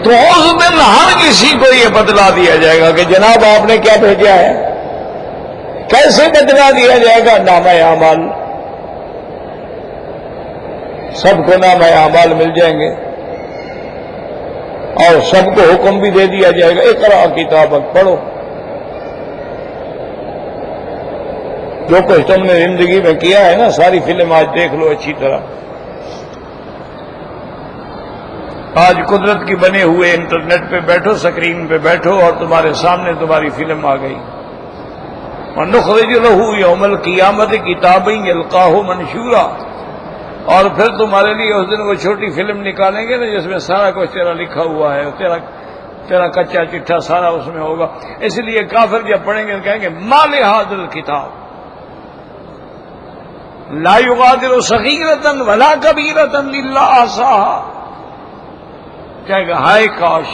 تو اس دن ہر کسی کو یہ بتلا دیا جائے گا کہ جناب آپ نے کیا بھیجا ہے. کیسے بتلا دیا جائے گا؟ نامہ اعمال. سب کو نامہ اعمال مل جائیں گے اور سب کو حکم بھی دے دیا جائے گا اقرا کتابک، پڑھو. جو کچھ تم نے زندگی میں کیا ہے نا ساری فلم آج دیکھ لو اچھی طرح. آج قدرت کی بنے ہوئے انٹرنیٹ پہ بیٹھو، سکرین پہ بیٹھو اور تمہارے سامنے تمہاری فلم آ گئی. وَنُخْرِجُ لَهُ يَوْمَ الْقِيَامَةِ كِتَابًا يَلْقَاهُ مَنشُورًا. اور پھر تمہارے لیے اس دن وہ چھوٹی فلم نکالیں گے نا جس میں سارا کچھ تیرا لکھا ہوا ہے، تیرا کچا چٹھا سارا اس میں ہوگا. اس لیے کافر جب پڑھیں گے کہیں گے مَا لِهَٰذَا الْكِتَابِ لَا يُغَادِرُ صَغِيرَةً وَلَا كَبِيرَةً إِلَّا أَحْصَاهَا. کہے گا ہائے کاش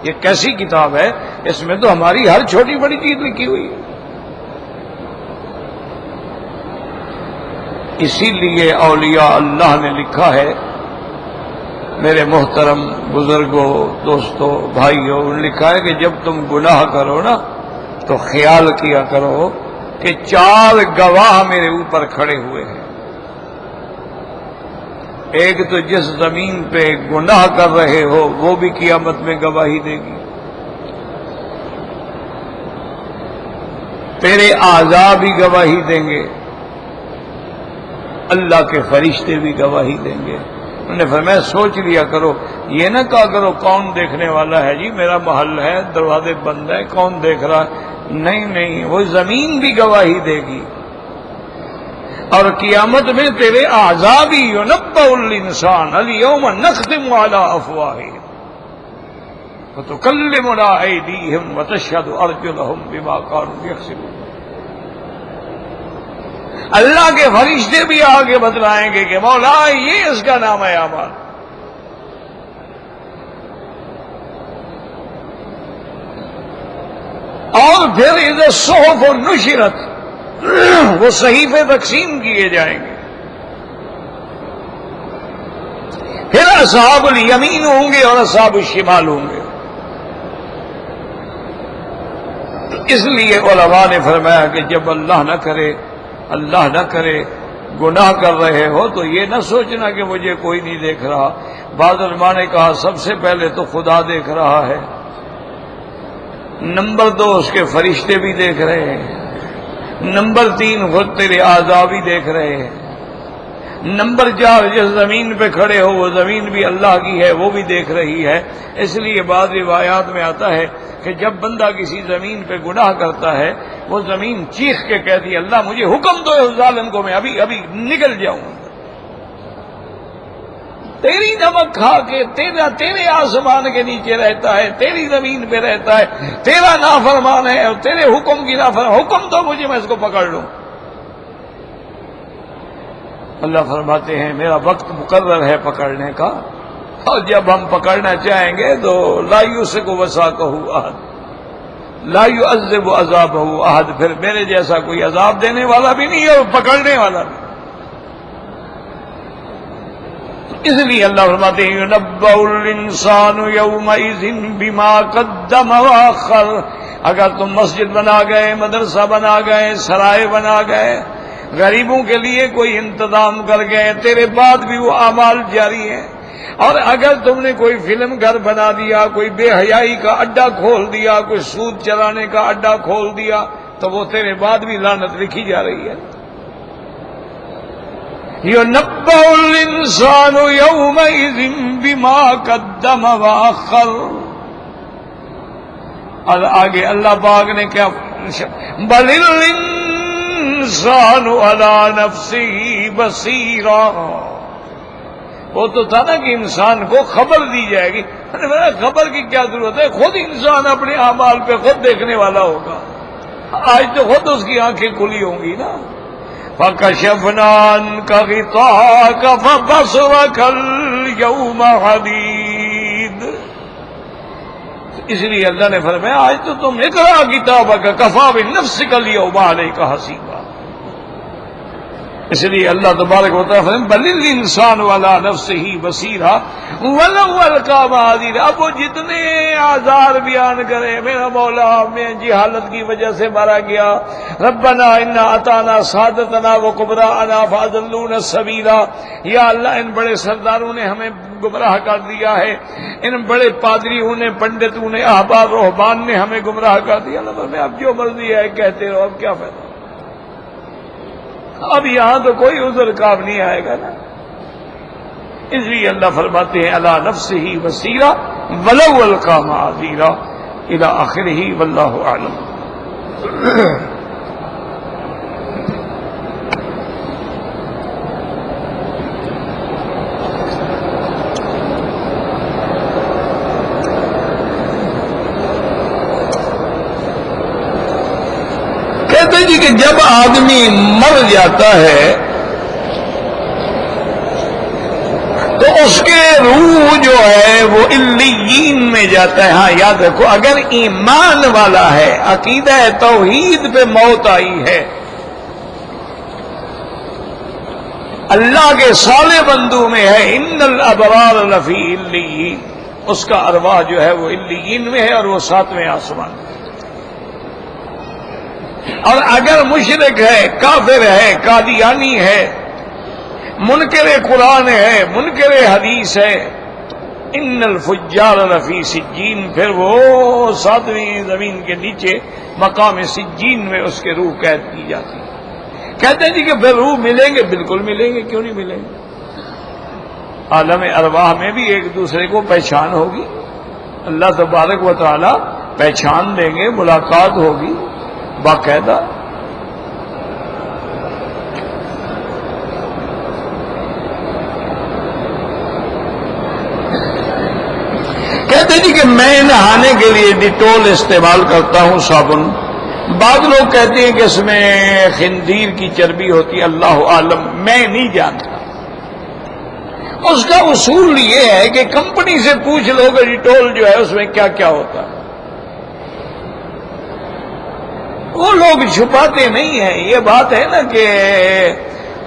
یہ کیسی کتاب ہے، اس میں تو ہماری ہر چھوٹی بڑی چیز لکھی ہوئی ہے. اسی لیے اولیاء اللہ نے لکھا ہے، میرے محترم بزرگوں، دوستوں، بھائیوں، لکھا ہے کہ جب تم گناہ کرو نا تو خیال کیا کرو کہ 4 گواہ میرے اوپر کھڑے ہوئے ہیں. ایک تو جس زمین پہ گناہ کر رہے ہو وہ بھی قیامت میں گواہی دے گی، تیرے اعضاء بھی گواہی دیں گے، اللہ کے فرشتے بھی گواہی دیں گے. انہوں نے فرمایا سوچ لیا کرو، یہ نہ کہا کرو کون دیکھنے والا ہے جی، میرا محل ہے، دروازے بند ہے، کون دیکھ رہا ہے. نہیں، وہ زمین بھی گواہی دے گی. اور قیامت میں تیرے اعضاء بھی یُنَبَّأُ الْإِنسَانُ الْيَوْمَ نَخْتِمُ عَلَىٰ أَفْوَاهِهِمْ وَتُكَلِّمُنَا أَيْدِيهِمْ وَتَشْهَدُ أَرْجُلُهُمْ بِمَا كَانُوا يَكْسِبُونَ. اللہ کے فرشتے بھی آگے بتلائیں گے کہ مولا یہ اس کا نام ہے اعمال. اور پھر اذا الصحف نشرت، وہ صحیفے تقسیم کیے جائیں گے. پھر اصحاب الیمین ہوں گے اور اصحاب الشمال ہوں گے. اس لیے علماء نے فرمایا کہ جب اللہ نہ کرے گناہ کر رہے ہو تو یہ نہ سوچنا کہ مجھے کوئی نہیں دیکھ رہا. بعض علماء نے کہا سب سے پہلے تو خدا دیکھ رہا ہے، نمبر 2 اس کے فرشتے بھی دیکھ رہے ہیں، نمبر 3 خود تیرے اعضاء بھی دیکھ رہے ہیں، نمبر 4 جس زمین پہ کھڑے ہو وہ زمین بھی اللہ کی ہے، وہ بھی دیکھ رہی ہے. اس لیے بعض روایات میں آتا ہے کہ جب بندہ کسی زمین پہ گناہ کرتا ہے وہ زمین چیخ کے کہتی ہے اللہ مجھے حکم دو اس ظالم کو میں ابھی نکل جاؤں. تیری نمک کھا کے تیرے آسمان کے نیچے رہتا ہے، تیری زمین پہ رہتا ہے، تیرا نافرمان ہے اور تیرے حکم کی نافرمان، حکم دو مجھے میں اس کو پکڑ لوں. اللہ فرماتے ہیں میرا وقت مقرر ہے پکڑنے کا، اور جب ہم پکڑنا چاہیں گے تو لا یوسق وثاقہ احد لا یعذب عذابہ احد، پھر میرے جیسا کوئی عذاب دینے والا بھی نہیں اور پکڑنے والا بھی. اس لیے اللہ فرماتے ہیں يُنَبَّأُ الْإِنسَانُ يَوْمَئِذٍ بِمَا قَدَّمَ وَأَخَّرَ. اگر تم مسجد بنا گئے، مدرسہ بنا گئے، سرائے بنا گئے، غریبوں کے لیے کوئی انتظام کر گئے، تیرے بعد بھی وہ اعمال جاری ہیں. اور اگر تم نے کوئی فلم گھر بنا دیا، کوئی بے حیائی کا اڈا کھول دیا، کوئی سود چلانے کا اڈا کھول دیا، تو وہ تیرے بعد بھی لعنت لکھی جا رہی ہے. يُنَبَّأُ الْإِنسَانُ يَوْمَئِذٍ بِمَا قَدَّمَ وَأَخَّرَ. اور آگے اللہ پاک نے کیا بَلِ الْإِنسَانُ عَلَى نَفْسِهِ بَصِيرًا. وہ تو تھا نا کہ انسان کو خبر دی جائے گی. خبر کی کیا ضرورت ہے، خود انسان اپنے اعمال پہ خود دیکھنے والا ہوگا. آج تو خود اس کی آنکھیں کھلی ہوں گی نا. فَكَشَفْنَا عَنْكَ غِطَاءَكَ فَبَصَرُكَ الْيَوْمَ حَدِيدٌ. اس لیے اللہ نے فرمایا آج تو تم اقرأ کتابک کفیٰ بنفسک اليوم علیک حسیبا. اس لیے اللہ تبارک و تعالیٰ فرماتے بل الانسان علی نفسہ بصیرا ولو القی معاذیرا. اب وہ جتنے آزار بیان کرے میرا مولا میں جہالت کی وجہ سے مارا گیا، ربنا انا اطعنا سادتنا وکبراءنا فاضلونا السبیلا. یا اللہ ان بڑے سرداروں نے ہمیں گمراہ کر دیا ہے، ان بڑے پادریوں نے، پنڈتوں نے، احبار رہبان نے ہمیں گمراہ کر دیا. اللہ میں اب جو مرضی ہے کہتے رہو، اب کیا فائدہ. اب یہاں تو کوئی عذر کام نہیں آئے گا نا. اس لیے اللہ فرماتے ہیں علی نفسہ بصیرا ولو القی معاذیرا الی آخرہ واللہ اعلم. کہتے جی کہ جب آدمی مر جاتا ہے تو اس کے روح جو ہے وہ علیین میں جاتا ہے. ہاں یاد رکھو اگر ایمان والا ہے، عقیدہ توحید پہ موت آئی ہے، اللہ کے صالح بندوں میں ہے، ان الابرار لفی علیین، اس کا ارواح جو ہے وہ علیین میں ہے اور وہ 7ویں آسمان میں. اور اگر مشرک ہے، کافر ہے، قادیانی ہے، منکر قرآن ہے، منکر حدیث ہے، ان الفجار لفی سجین، پھر وہ 7ویں زمین کے نیچے مقام سجین میں اس کے روح قید کی جاتی ہے. کہتے ہیں جی کہ پھر روح ملیں گے، بالکل ملیں گے، کیوں نہیں ملیں گے. عالم ارواح میں بھی ایک دوسرے کو پہچان ہوگی، اللہ تبارک و تعالی پہچان دیں گے، ملاقات ہوگی باقاعدہ. کہتے جی کہ میں نہانے کے لیے ڈیٹول استعمال کرتا ہوں صابن. بعض لوگ کہتے ہیں کہ اس میں خنزیر کی چربی ہوتی ہے، اللہ عالم، میں نہیں جانتا. اس کا اصول یہ ہے کہ کمپنی سے پوچھ لو کہ ڈیٹول جو ہے اس میں کیا کیا ہوتا ہے. وہ لوگ چھپاتے نہیں ہیں. یہ بات ہے نا کہ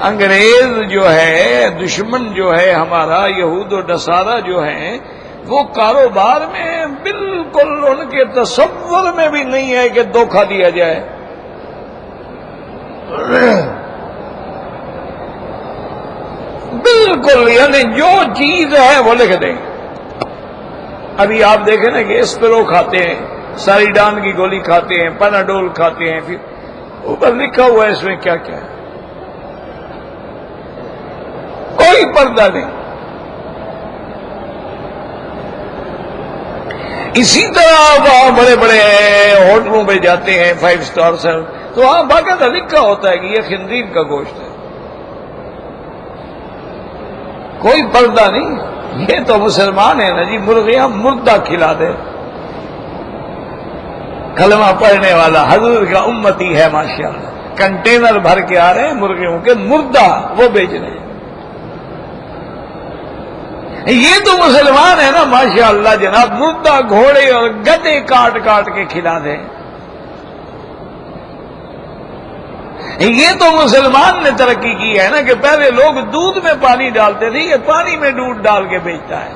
انگریز جو ہے، دشمن جو ہے ہمارا، یہود و نصارہ جو ہیں، وہ کاروبار میں بالکل ان کے تصور میں بھی نہیں ہے کہ دھوکہ دیا جائے. بالکل، یعنی جو چیز ہے وہ لکھ دیں. ابھی آپ دیکھیں نا کہ اسپرو کھاتے ہیں، ساریڈان کی گولی کھاتے ہیں، پناڈول کھاتے ہیں، پھر اوپر لکھا ہوا ہے اس میں کیا کیا ہے. کوئی پردہ نہیں. اسی طرح وہاں بڑے بڑے ہوٹلوں پہ جاتے ہیں، 5 اسٹار سے، تو وہاں باقاعدہ لکھا ہوتا ہے کہ یہ خنزیر کا گوشت ہے. کوئی پردہ نہیں. یہ تو مسلمان ہے نا جی، مرغیاں مردہ کھلا دے. کلمہ پڑھنے والا حضور کا امتی ہے ماشاءاللہ. کنٹینر بھر کے آ رہے ہیں مرغیوں کے مردہ، وہ بیچ رہے ہیں. یہ تو مسلمان ہے نا ماشاءاللہ جناب، مردہ گھوڑے اور گدے کاٹ کاٹ کے کھلا دیں. یہ تو مسلمان نے ترقی کی ہے نا کہ پہلے لوگ دودھ میں پانی ڈالتے تھے، یہ پانی میں دودھ ڈال کے بیچتا ہے.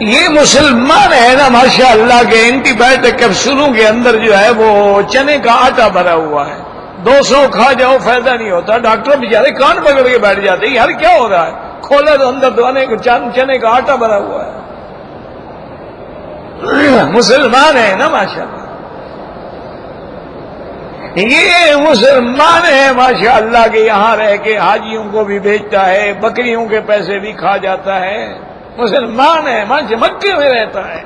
یہ مسلمان ہے نا ماشاءاللہ کے اینٹی بایوٹک کیپسولوں کے اندر جو ہے وہ چنے کا آٹا بھرا ہوا ہے. 200 کھا جاؤ فائدہ نہیں ہوتا. ڈاکٹر بیچارے کان پکڑ کے بیٹھ جاتے ہیں، یار کیا ہو رہا ہے؟ کھولا تو اندر چنے کا آٹا بھرا ہوا ہے. مسلمان ہے نا ماشاءاللہ. یہ مسلمان ہے ماشاءاللہ کے یہاں رہ کے حاجیوں کو بھی بیچتا ہے، بکریوں کے پیسے بھی کھا جاتا ہے. مسلمان ہے مکے میں رہتا ہے.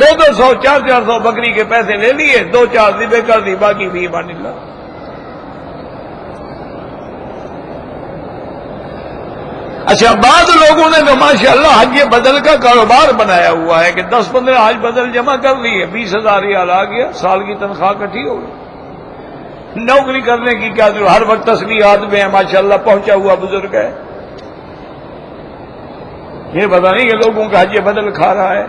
200 400 بکری کے پیسے لے لیے، 2-4 ذبح کر دی، باقی بھی ایمان اللہ. اچھا، بعض لوگوں نے تو ماشاءاللہ حج بدل کا کاروبار بنایا ہوا ہے کہ 10-15 حج بدل جمع کر لیے، 20,000 ریال آ گیا، سال کی تنخواہ کٹھی ہو گئی. نوکری کرنے کی کیا ضرورت، ہر وقت تسبیحات میں ہے ماشاءاللہ، پہنچا ہوا بزرگ ہے. یہ پتا نہیں کہ لوگوں کا حج بدل کھا رہا ہے.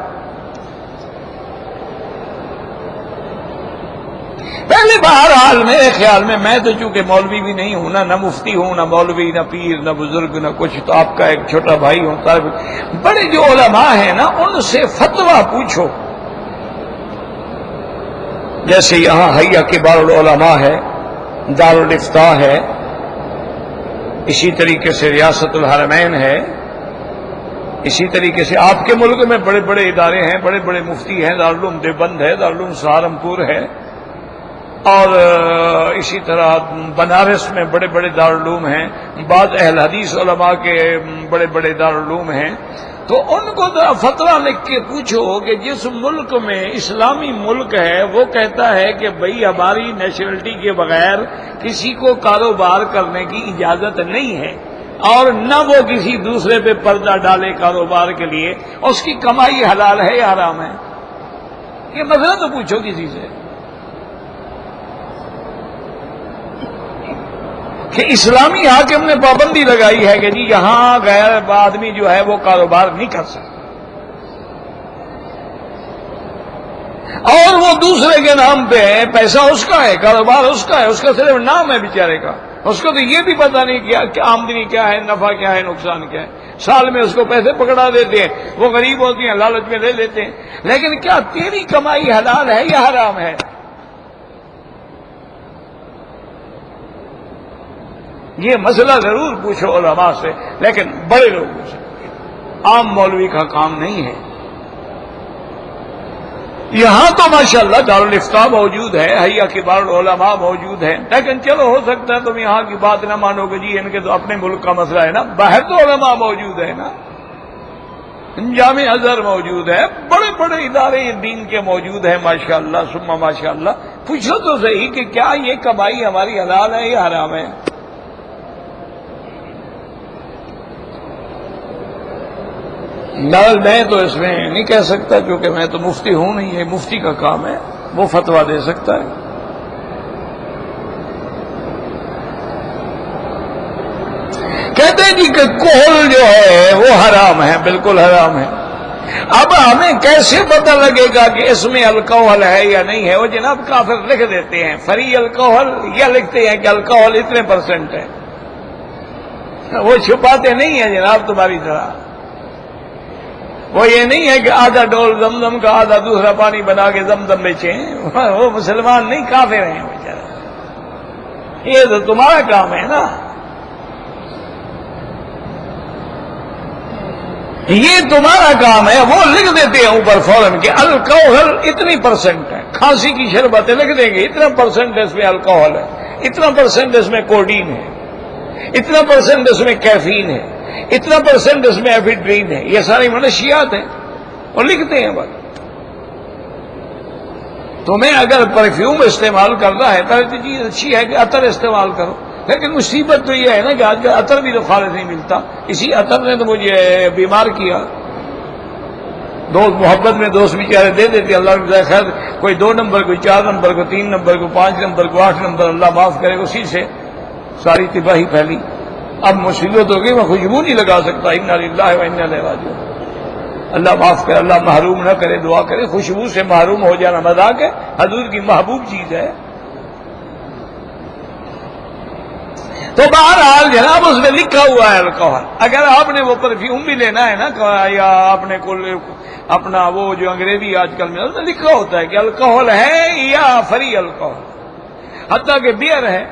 پہلے بہرحال میرے خیال میں تو چونکہ مولوی بھی نہیں ہوں نہ مفتی ہوں، نہ مولوی، نہ پیر، نہ بزرگ، نہ کچھ، تو آپ کا ایک چھوٹا بھائی ہوں. بڑے جو علماء ہیں نا ان سے فتویٰ پوچھو. جیسے یہاں حیا کبار العلماء ہے، دارالافتاء ہے، اسی طریقے سے ریاست الحرمین ہے، اسی طریقے سے آپ کے ملک میں بڑے بڑے ادارے ہیں، بڑے بڑے مفتی ہیں، دارالعلوم دیوبند ہے، دارالعلوم سہارنپور ہے، اور اسی طرح بنارس میں بڑے بڑے دارالعلوم ہیں، بعض اہل حدیث علماء کے بڑے بڑے دارالعلوم ہیں. تو ان کو فتویٰ لکھ کے پوچھو کہ جس ملک میں اسلامی ملک ہے وہ کہتا ہے کہ بھئی ہماری نیشنلٹی کے بغیر کسی کو کاروبار کرنے کی اجازت نہیں ہے، اور نہ وہ کسی دوسرے پہ پردہ ڈالے کاروبار کے لیے، اس کی کمائی حلال ہے یا حرام ہے؟ یہ مسئلہ تو پوچھو کسی سے کہ اسلامی حاکم نے پابندی لگائی ہے کہ جی یہاں غیر آدمی جو ہے وہ کاروبار نہیں کر سکتا، اور وہ دوسرے کے نام پہ ہے، پیسہ اس کا ہے، کاروبار اس کا ہے، اس کا صرف نام ہے بیچارے کا. اس کو تو یہ بھی پتہ نہیں کیا آمدنی کیا ہے، نفع کیا ہے، نقصان کیا ہے. سال میں اس کو پیسے پکڑا دیتے ہیں، وہ غریب ہوتی ہیں، لالچ میں لے لیتے ہیں. لیکن کیا تیری کمائی حلال ہے یا حرام ہے؟ یہ مسئلہ ضرور پوچھو علماء سے، لیکن بڑے لوگوں سے. عام مولوی کا کام نہیں ہے. یہاں تو ماشاءاللہ دارالافتاء موجود ہے، حیا کبار العلماء موجود ہیں، لیکن چلو ہو سکتا ہے تم یہاں کی بات نہ مانو گے، جی ان کے تو اپنے ملک کا مسئلہ ہے نا. باہر تو علماء موجود ہے نا، جامع ازہر موجود ہے، بڑے بڑے ادارے دین کے موجود ہیں ماشاءاللہ ثم ماشاءاللہ. پوچھو تو صحیح کہ کیا یہ کمائی ہماری حلال ہے یا حرام ہے؟ میں تو اس میں نہیں کہہ سکتا کیونکہ میں تو مفتی ہوں نہیں، یہ مفتی کا کام ہے، وہ فتویٰ دے سکتا ہے. کہ کہتے ہیں جی کہ کوہل جو ہے وہ حرام ہے، بالکل حرام ہے۔ اب ہمیں کیسے پتہ لگے گا کہ اس میں الکوہل ہے یا نہیں ہے؟ وہ جناب کافر لکھ دیتے ہیں فری الکوہل، یا لکھتے ہیں کہ الکوہل اتنے % ہے، وہ چھپاتے نہیں ہیں جناب تمہاری طرح۔ وہ یہ نہیں ہے کہ آدھا ڈول زمزم کا آدھا دوسرا پانی بنا کے زمزم بیچیں، وہ مسلمان نہیں، کافر ہیں بیچارے۔ یہ تو تمہارا کام ہے نا، یہ تمہارا کام ہے۔ وہ لکھ دیتے ہیں اوپر فوراً کہ الکوہل اتنی % ہے، کھانسی کی شربتیں لکھ دیں گے اتنا % اس میں الکوہل ہے، اتنا % اس میں کوڈین ہے، اتنا % اس میں کیفین ہے، اتنا % اس میں ایفیڈرین ہے، یہ ساری منشیات ہیں، اور لکھتے ہیں بس۔ تمہیں اگر پرفیوم استعمال کرنا ہے تو چیز اچھی ہے کہ عطر استعمال کرو، لیکن مصیبت تو یہ ہے نا کہ آج کل عطر بھی تو خالص نہیں ملتا۔ اسی عطر نے تو مجھے بیمار کیا۔ دوست محبت میں دوست بیچارے دے دیتے، اللہ نے خیر، کوئی 2 نمبر، کوئی 4 نمبر، کوئی 3 نمبر، کوئی 5 نمبر، کوئی 8 نمبر، اللہ معاف کرے، اسی سے ساری تباہی پھیلی۔ اب مصیبت ہو گئی، میں خوشبو نہیں لگا سکتا، انا للہ و انا الیہ راجعون۔ اللہ معاف کرے، اللہ محروم نہ کرے، دعا کرے۔ خوشبو سے محروم ہو جانا مذاق ہے، حضور کی محبوب چیز ہے۔ تو بہرحال جناب اس میں لکھا ہوا ہے الکوہل۔ اگر آپ نے وہ پرفیوم بھی لینا ہے نا، یا آپ نے اپنا وہ جو انگریزی آج کل میں لکھا ہوتا ہے کہ الکوہل ہے یا فری الکوہل، حتیٰ کہ بیئر ہے،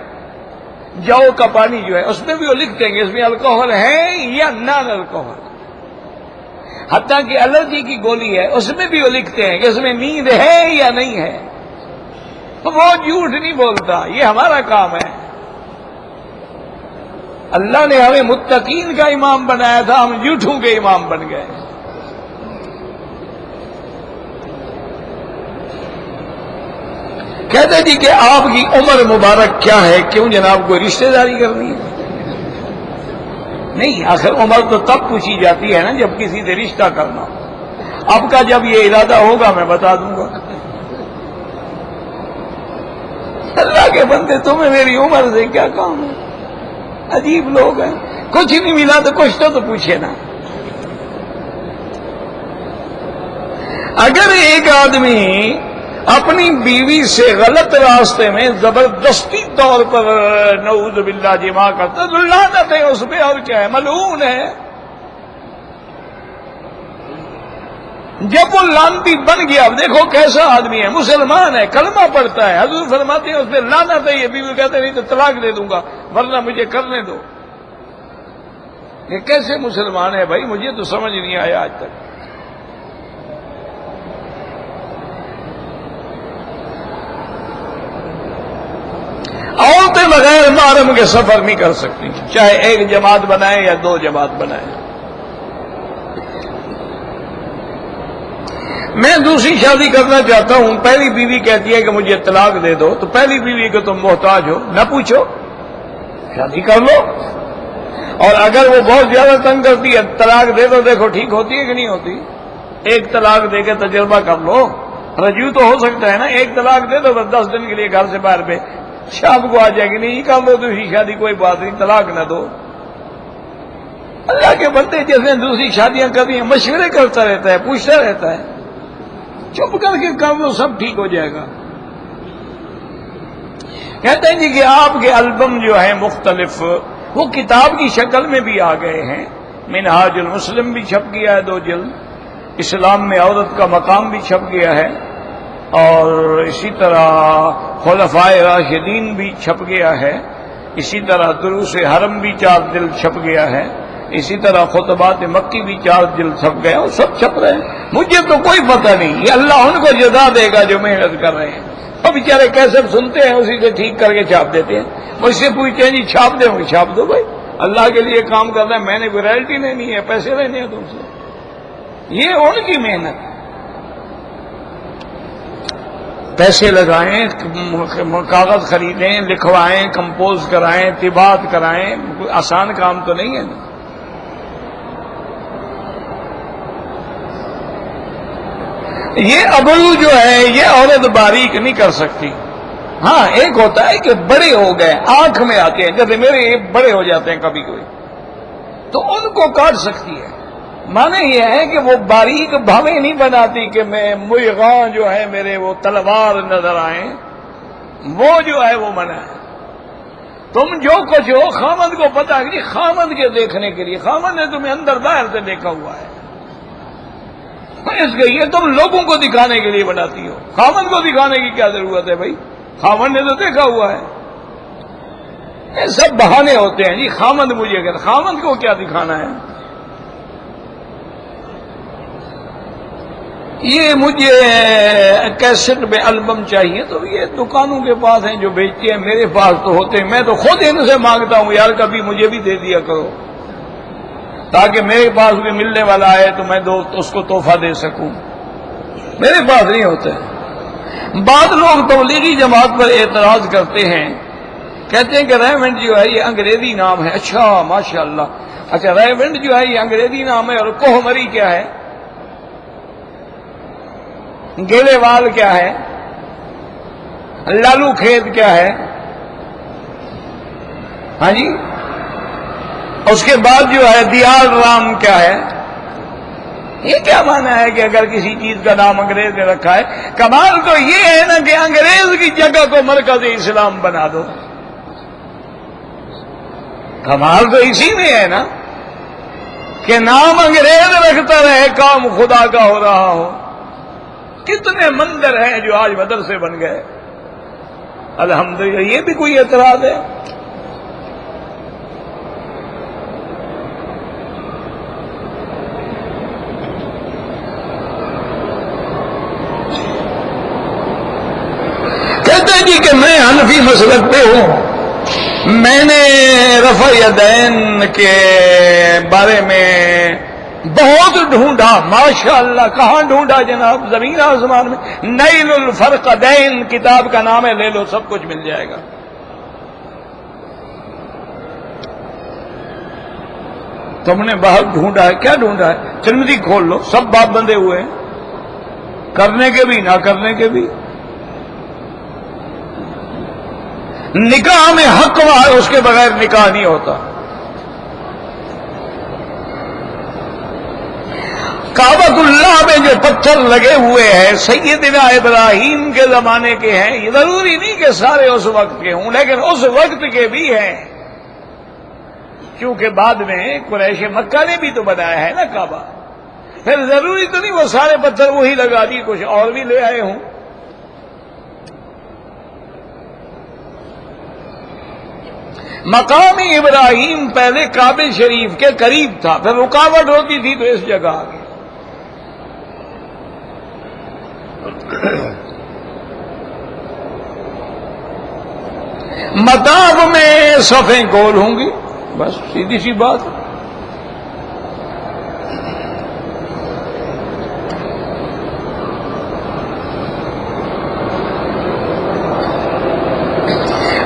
جو کا پانی جو ہے اس میں بھی وہ لکھ دیں گے اس میں الکوہل ہے یا نان الکوہل۔ حتیٰ کہ الرجی کی گولی ہے اس میں بھی وہ لکھتے ہیں کہ اس میں نیند ہے یا نہیں ہے۔ وہ جھوٹ نہیں بولتا، یہ ہمارا کام ہے۔ اللہ نے ہمیں متقین کا امام بنایا تھا، ہم جھوٹوں کے امام بن گئے۔ کہتے جی کہ آپ کی عمر مبارک کیا ہے، کیوں جناب کوئی رشتہ داری کرنی ہے؟ نہیں، آخر عمر تو تب پوچھی جاتی ہے نا جب کسی سے رشتہ کرنا ہو۔ اب کا جب یہ ارادہ ہوگا میں بتا دوں گا۔ اللہ کے بندے، تمہیں میری عمر سے کیا کام ہے؟ عجیب لوگ ہیں، کچھ نہیں ملا تو کچھ تو پوچھے نا۔ اگر ایک آدمی اپنی بیوی سے غلط راستے میں زبردستی طور پر نعوذ باللہ جماع کرتا تو لعنت ہے اس پہ، اور کیا ہے، ملعون ہے۔ جب وہ لعنتی بن گیا، اب دیکھو کیسا آدمی ہے، مسلمان ہے، کلمہ پڑھتا ہے، حضور فرماتے ہیں اس پہ لعنت ہے، یہ بیوی کہتے نہیں تو طلاق دے دوں گا ورنہ مجھے کرنے دو۔ یہ کیسے مسلمان ہے بھائی؟ مجھے تو سمجھ نہیں آیا آج تک۔ عورتیں بغیر محرم کے سفر نہیں کر سکتی، چاہے ایک جماعت بنائے یا 2 جماعت بنائے۔ میں دوسری شادی کرنا چاہتا ہوں، پہلی بیوی کہتی ہے کہ مجھے طلاق دے دو، تو پہلی بیوی کو تم محتاج ہو، نہ پوچھو، شادی کر لو۔ اور اگر وہ بہت زیادہ تنگ کرتی ہے، طلاق دے دو، دیکھو ٹھیک ہوتی ہے کہ نہیں ہوتی۔ ایک طلاق دے کے تجربہ کر لو، رجوع تو ہو سکتا ہے نا۔ ایک طلاق دے دو، بس 10 دن کے لیے گھر سے باہر پہ، شام کو آ جائے گی، نہیں کر لو دوسری شادی، کوئی بات نہیں، طلاق نہ دو۔ اللہ کے بندے جیسے دوسری شادیاں کرتی ہیں، مشورے کرتا رہتا ہے، پوچھتا رہتا ہے، چپ کر کے کر لو، سب ٹھیک ہو جائے گا۔ کہتے ہیں جی کہ آپ کے البم جو ہیں مختلف، وہ کتاب کی شکل میں بھی آ گئے ہیں۔ منہاج المسلم بھی چھپ گیا ہے 2 جلد، اسلام میں عورت کا مقام بھی چھپ گیا ہے، اور اسی طرح خلفائے راشدین بھی چھپ گیا ہے، اسی طرح دروس حرم بھی 4 جلد چھپ گیا ہے، اسی طرح خطبات مکی بھی 4 جلد چھپ گئے، اور سب چھپ رہے ہیں۔ مجھے تو کوئی پتہ نہیں، یہ اللہ ان کو جزا دے گا جو محنت کر رہے ہیں۔ اور بیچارے کیسے سنتے ہیں اسی سے ٹھیک کر کے چھاپ دیتے ہیں۔ مجھ سے پوچھتے ہیں جی چھاپ دیں گے، چھاپ دو بھائی، اللہ کے لیے کام کرنا ہے، میں نے کوئی رائلٹی لینی ہے، پیسے لینے ہیں تم سے، یہ ان کی محنت ہے۔ پیسے لگائیں، کاغذ خریدیں، لکھوائیں، کمپوز کرائیں، طباعت کرائیں، کوئی آسان کام تو نہیں ہے نا۔ یہ ابرو جو ہے یہ عورت باریک نہیں کر سکتی۔ ہاں ایک ہوتا ہے کہ بڑے ہو گئے، آنکھ میں آتے ہیں، جیسے میرے بڑے ہو جاتے ہیں کبھی کوئی، تو ان کو کاٹ سکتی ہے. معنی یہ ہے کہ وہ باریک بھاویں نہیں بناتی کہ مجھے جو ہے میرے وہ تلوار نظر آئیں، وہ جو ہے وہ منع ہے. تم جو کچھ ہو خامد کو پتا ہے کہ خامد کے دیکھنے کے لیے، خامد نے تمہیں اندر باہر سے دیکھا ہوا ہے. اس کے یہ تم لوگوں کو دکھانے کے لیے بناتی ہو، خامد کو دکھانے کی کیا ضرورت ہے بھائی؟ خامد نے تو دیکھا ہوا ہے. یہ سب بہانے ہوتے ہیں جی. خامد مجھے اگر خامد کو کیا دکھانا ہے؟ یہ مجھے کیسٹ میں البم چاہیے، تو یہ دکانوں کے پاس ہیں جو بیچتے ہیں، میرے پاس تو ہوتے ہیں. میں تو خود ان سے مانگتا ہوں یار کبھی مجھے بھی دے دیا کرو، تاکہ میرے پاس بھی ملنے والا ہے تو میں اس کو تحفہ دے سکوں. میرے پاس نہیں ہوتے. بعض لوگ تبلیغی جماعت پر اعتراض کرتے ہیں، کہتے ہیں کہ ریونڈ جو ہے یہ انگریزی نام ہے. اچھا ماشاء اللہ. اچھا ریونڈ جو ہے یہ انگریزی نام ہے، اور کوہ مری کیا ہے؟ گیلے وال کیا ہے؟ لالو کھیت کیا ہے؟ ہاں جی. اس کے بعد جو ہے دیال رام کیا ہے؟ یہ کیا مانا ہے کہ اگر کسی چیز کا نام انگریز نے رکھا ہے؟ کمال تو یہ ہے نا کہ انگریز کی جگہ کو مرکز اسلام بنا دو. کمال تو اسی میں ہے نا کہ نام انگریز رکھتا رہے، کام خدا کا ہو رہا ہو. کتنے مندر ہیں جو آج مدرسے بن گئے. الحمدللہ. یہ بھی کوئی اعتراض ہے؟ کہتے ہیں جی کہ میں حنفی مسلک پہ ہوں، میں نے رفع یدین کے بارے میں بہت ڈھونڈا. ماشاءاللہ. کہاں ڈھونڈا جناب؟ زمین آسمان میں. نیل الفرقدین کتاب کا نام ہے، لے لو سب کچھ مل جائے گا. تم نے بہت ڈھونڈا ہے. کیا ڈھونڈا ہے؟ ترمذی کھول لو، سب باب بندے ہوئے ہیں، کرنے کے بھی نہ کرنے کے بھی. نکاح میں حق ہے، اس کے بغیر نکاح نہیں ہوتا. کعبۃ اللہ میں جو پتھر لگے ہوئے ہیں سیدنا ابراہیم کے زمانے کے ہیں. یہ ضروری نہیں کہ سارے اس وقت کے ہوں، لیکن اس وقت کے بھی ہیں، کیونکہ بعد میں قریش مکہ نے بھی تو بنایا ہے نا کعبہ. پھر ضروری تو نہیں وہ سارے پتھر وہی لگا دیے، کچھ اور بھی لے آئے ہوں. مقام ابراہیم پہلے کعبہ شریف کے قریب تھا، پھر رکاوٹ ہوتی تھی تو اس جگہ آ گئی. مطاف میں صفیں گول ہوں گی، بس سیدھی سی بات.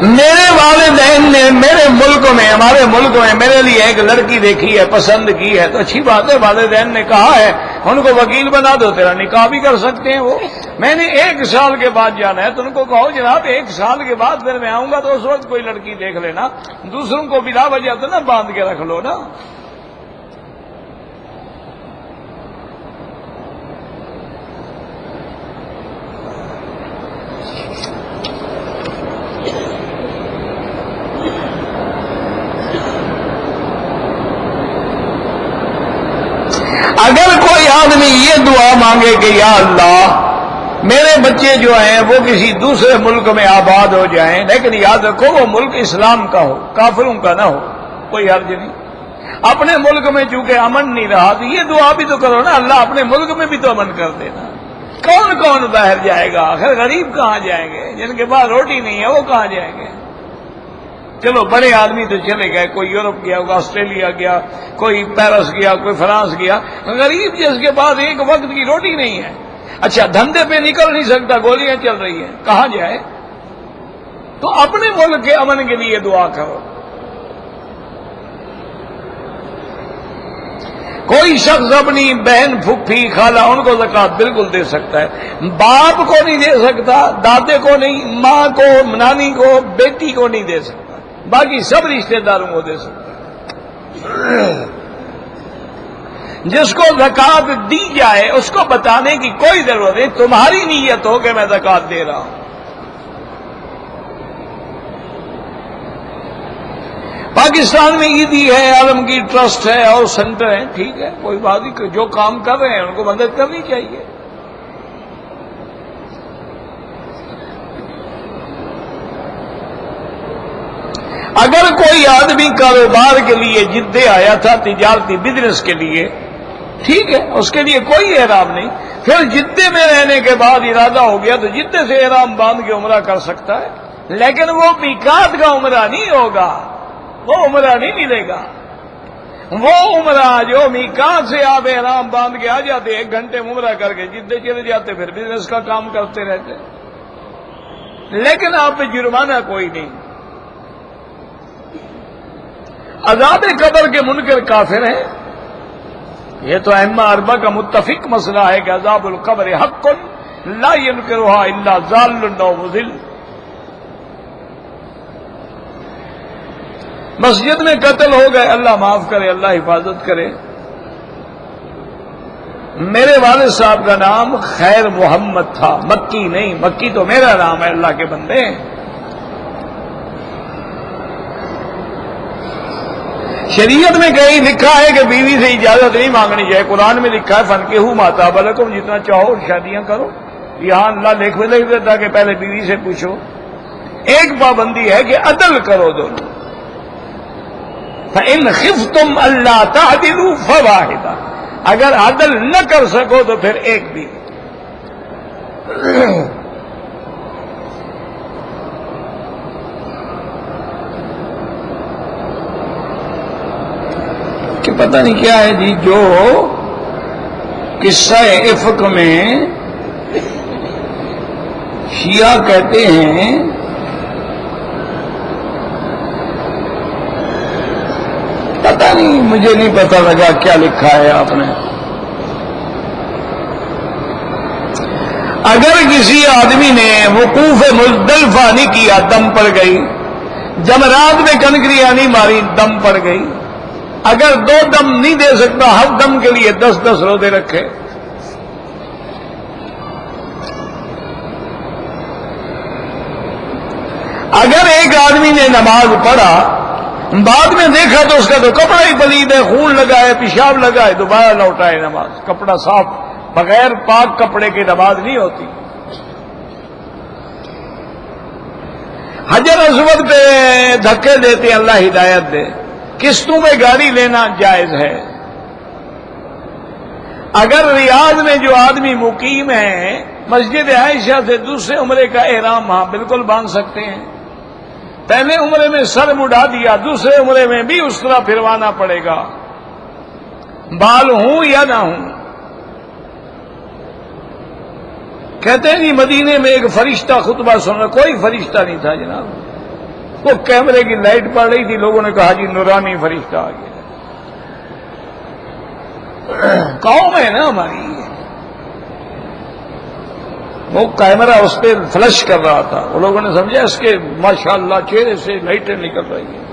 میرے والدین نے میرے ملک میں، ہمارے ملک میں میرے لیے ایک لڑکی دیکھی ہے، پسند کی ہے، تو اچھی بات ہے. والدین نے کہا ہے ان کو وکیل بنا دو، تیرا نکاح بھی کر سکتے ہیں وہ. میں نے 1 سال کے بعد جانا ہے تو ان کو کہو جناب 1 سال کے بعد پھر میں آؤں گا تو اس وقت کوئی لڑکی دیکھ لینا، دوسروں کو بلا وجہ تو نہ باندھ کے رکھ لو نا. اگر کوئی آدمی یہ دعا مانگے کہ یا اللہ میرے بچے جو ہیں وہ کسی دوسرے ملک میں آباد ہو جائیں، لیکن یاد رکھو وہ ملک اسلام کا ہو، کافروں کا نہ ہو، کوئی حرج نہیں. اپنے ملک میں چونکہ امن نہیں رہا تو یہ دعا بھی تو کرو نا، اللہ اپنے ملک میں بھی تو امن کر دینا. کون کون باہر جائے گا؟ آخر غریب کہاں جائیں گے؟ جن کے پاس روٹی نہیں ہے وہ کہاں جائیں گے؟ چلو بڑے آدمی تو چلے گئے، کوئی یورپ گیا، کوئی آسٹریلیا گیا، کوئی پیرس گیا، کوئی فرانس گیا. غریب جس کے پاس ایک وقت کی روٹی نہیں ہے، اچھا دھندے پہ نکل نہیں سکتا، گولیاں چل رہی ہیں، کہاں جائے؟ تو اپنے ملک کے امن کے لیے دعا کرو. کوئی شخص اپنی بہن، پھپھی، خالہ ان کو زکوٰۃ بالکل دے سکتا ہے، باپ کو نہیں دے سکتا، دادے کو نہیں، ماں کو، نانی کو، بیٹی کو نہیں دے سکتا، باقی سب رشتہ داروں کو دے سکتا ہے. جس کو زکات دی جائے اس کو بتانے کی کوئی ضرورت نہیں، تمہاری نیت ہو کہ میں زکات دے رہا ہوں۔ پاکستان میں عیدی ہے، عالمگیر ٹرسٹ ہے اور سینٹر ہے، ٹھیک ہے، کوئی بات نہیں، جو کام کر رہے ہیں ان کو مدد کرنی چاہیے۔ اگر کوئی آدمی کاروبار کے لیے جدے آیا تھا، تجارتی بزنس کے لیے، ٹھیک ہے، اس کے لیے کوئی احرام نہیں، پھر جدے میں رہنے کے بعد ارادہ ہو گیا تو جدے سے احرام باندھ کے عمرہ کر سکتا ہے، لیکن وہ میقات کا عمرہ نہیں ہوگا، وہ عمرہ نہیں ملے گا۔ وہ عمرہ جو میقات سے آپ احرام باندھ کے آ جاتے، 1 گھنٹے عمرہ کر کے جدے چلے جاتے، پھر بزنس کا کام کرتے رہتے، لیکن آپ پہ جرمانہ کوئی نہیں۔ عذاب قبر کے منکر کافر ہیں، یہ تو ائمہ اربعہ کا متفق مسئلہ ہے کہ عذاب القبر حق لا ينکرها الا ضال او مضل۔ مسجد میں قتل ہو گئے، اللہ معاف کرے، اللہ حفاظت کرے۔ میرے والد صاحب کا نام خیر محمد تھا، مکی نہیں، مکی تو میرا نام ہے، اللہ کے بندے۔ شریعت میں کہیں لکھا ہے کہ بیوی سے اجازت نہیں مانگنی چاہیے، قرآن میں لکھا ہے فنکحوا ما طاب لکم، جتنا چاہو شادیاں کرو، یہاں اللہ لکھ دیتا کہ پہلے بیوی سے پوچھو۔ ایک پابندی ہے کہ عدل کرو دونوں، فَإِنْ خِفْتُمْ أَلَّا تَعْدِلُوا فَوَاحِدَةً، اگر عدل نہ کر سکو تو پھر ایک بھی۔ کہ پتہ نہیں کیا ہے جی، جو قصہ افک میں شیعہ کہتے ہیں پتہ نہیں، مجھے نہیں پتہ لگا کیا لکھا ہے آپ نے۔ اگر کسی آدمی نے وقوف مزدلفہ نہیں کیا، دم پڑ گئی، جمرات میں کنکریاں نہیں ماری، دم پڑ گئی، اگر 2 دم نہیں دے سکتا، ہر دم کے لیے 10 روزے رکھے۔ اگر ایک آدمی نے نماز پڑھا، بعد میں دیکھا تو اس کا تو کپڑا ہی پلید ہے، خون لگا ہے، پیشاب لگا ہے، دوبارہ لوٹائے نماز، کپڑا صاف، بغیر پاک کپڑے کی نماز نہیں ہوتی۔ حجر اسود پہ دھکے دیتے، اللہ ہدایت دے، قسطوں میں گاڑی لینا جائز ہے۔ اگر ریاض میں جو آدمی مقیم ہے، مسجد عائشہ سے دوسرے عمرے کا احرام ہاں بالکل باندھ سکتے ہیں۔ پہلے عمرے میں سر مڈا دیا، دوسرے عمرے میں بھی اس طرح پھروانا پڑے گا، بال ہوں یا نہ ہوں۔ کہتے ہیں جی مدینے میں ایک فرشتہ خطبہ سن رہا، کوئی فرشتہ نہیں تھا جناب، وہ کیمرے کی لائٹ پڑ رہی تھی، لوگوں نے کہا جی نورانی فرشتہ آ گیا۔ قوم ہے نا ہماری، وہ کیمرہ اس پہ فلش کر رہا تھا، وہ لوگوں نے سمجھا اس کے ماشاءاللہ چہرے سے لائٹیں نکل رہی ہیں،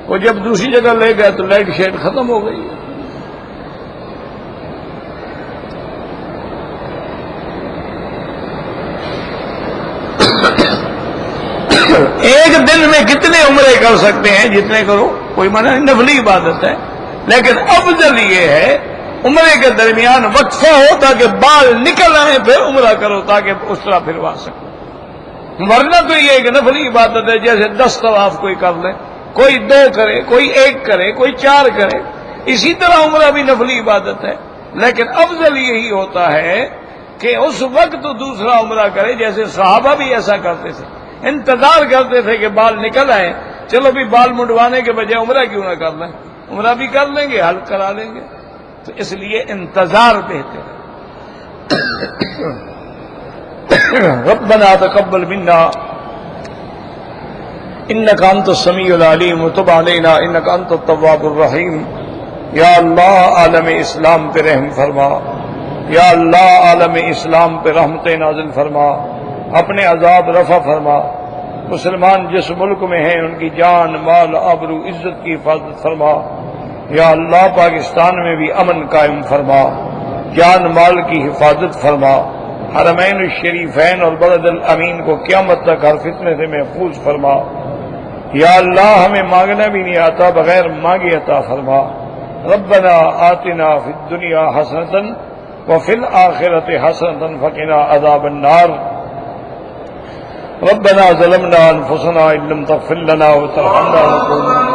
وہ جب دوسری جگہ لے گئے تو لائٹ شیڈ ختم ہو گئی۔ ایک دن میں کتنے عمرے کر سکتے ہیں؟ جتنے کرو، کوئی منع نہیں، نفلی عبادت ہے، لیکن افضل یہ ہے عمرے کے درمیان وقفہ ہو تاکہ بال نکل آئے، پھر عمرہ کرو تاکہ اس طرح پھروا سکو۔ ورنہ تو یہ ایک نفلی عبادت ہے، جیسے 10 طواف کوئی کر لے، کوئی 2 کرے، کوئی 1 کرے، کوئی 4 کرے، اسی طرح عمرہ بھی نفلی عبادت ہے، لیکن افضل یہی ہوتا ہے کہ اس وقت دوسرا عمرہ کرے، جیسے صحابہ بھی ایسا کرتے تھے، انتظار کرتے تھے کہ بال نکل آئے، چلو بھی بال منڈوانے کے بجائے عمرہ کیوں نہ کر لیں، عمرہ بھی کر لیں گے، حل کرا لیں گے، تو اس لیے انتظار بہتر ہے۔ ربنا تقبل منا انک انت السمیع العلیم وتب علینا انک انت التواب الرحیم۔ یا اللہ عالم اسلام پہ رحم فرما، یا اللہ عالم اسلام پہ رحمت نازل فرما، اپنے عذاب رفع فرما، مسلمان جس ملک میں ہیں ان کی جان مال آبرو عزت کی حفاظت فرما، یا اللہ پاکستان میں بھی امن قائم فرما، جان مال کی حفاظت فرما، حرمین الشریفین اور بلد الامین کو قیامت تک ہر فتنے سے محفوظ فرما۔ یا اللہ ہمیں مانگنا بھی نہیں آتا، بغیر مانگے عطا فرما۔ ربنا آتنا فی الدنیا حسنۃ وفی الآخرۃ حسنۃ وقنا عذاب النار۔ ربنا ظلمنا انفسنا ان لم تغفر لنا وترحمنا لنكونن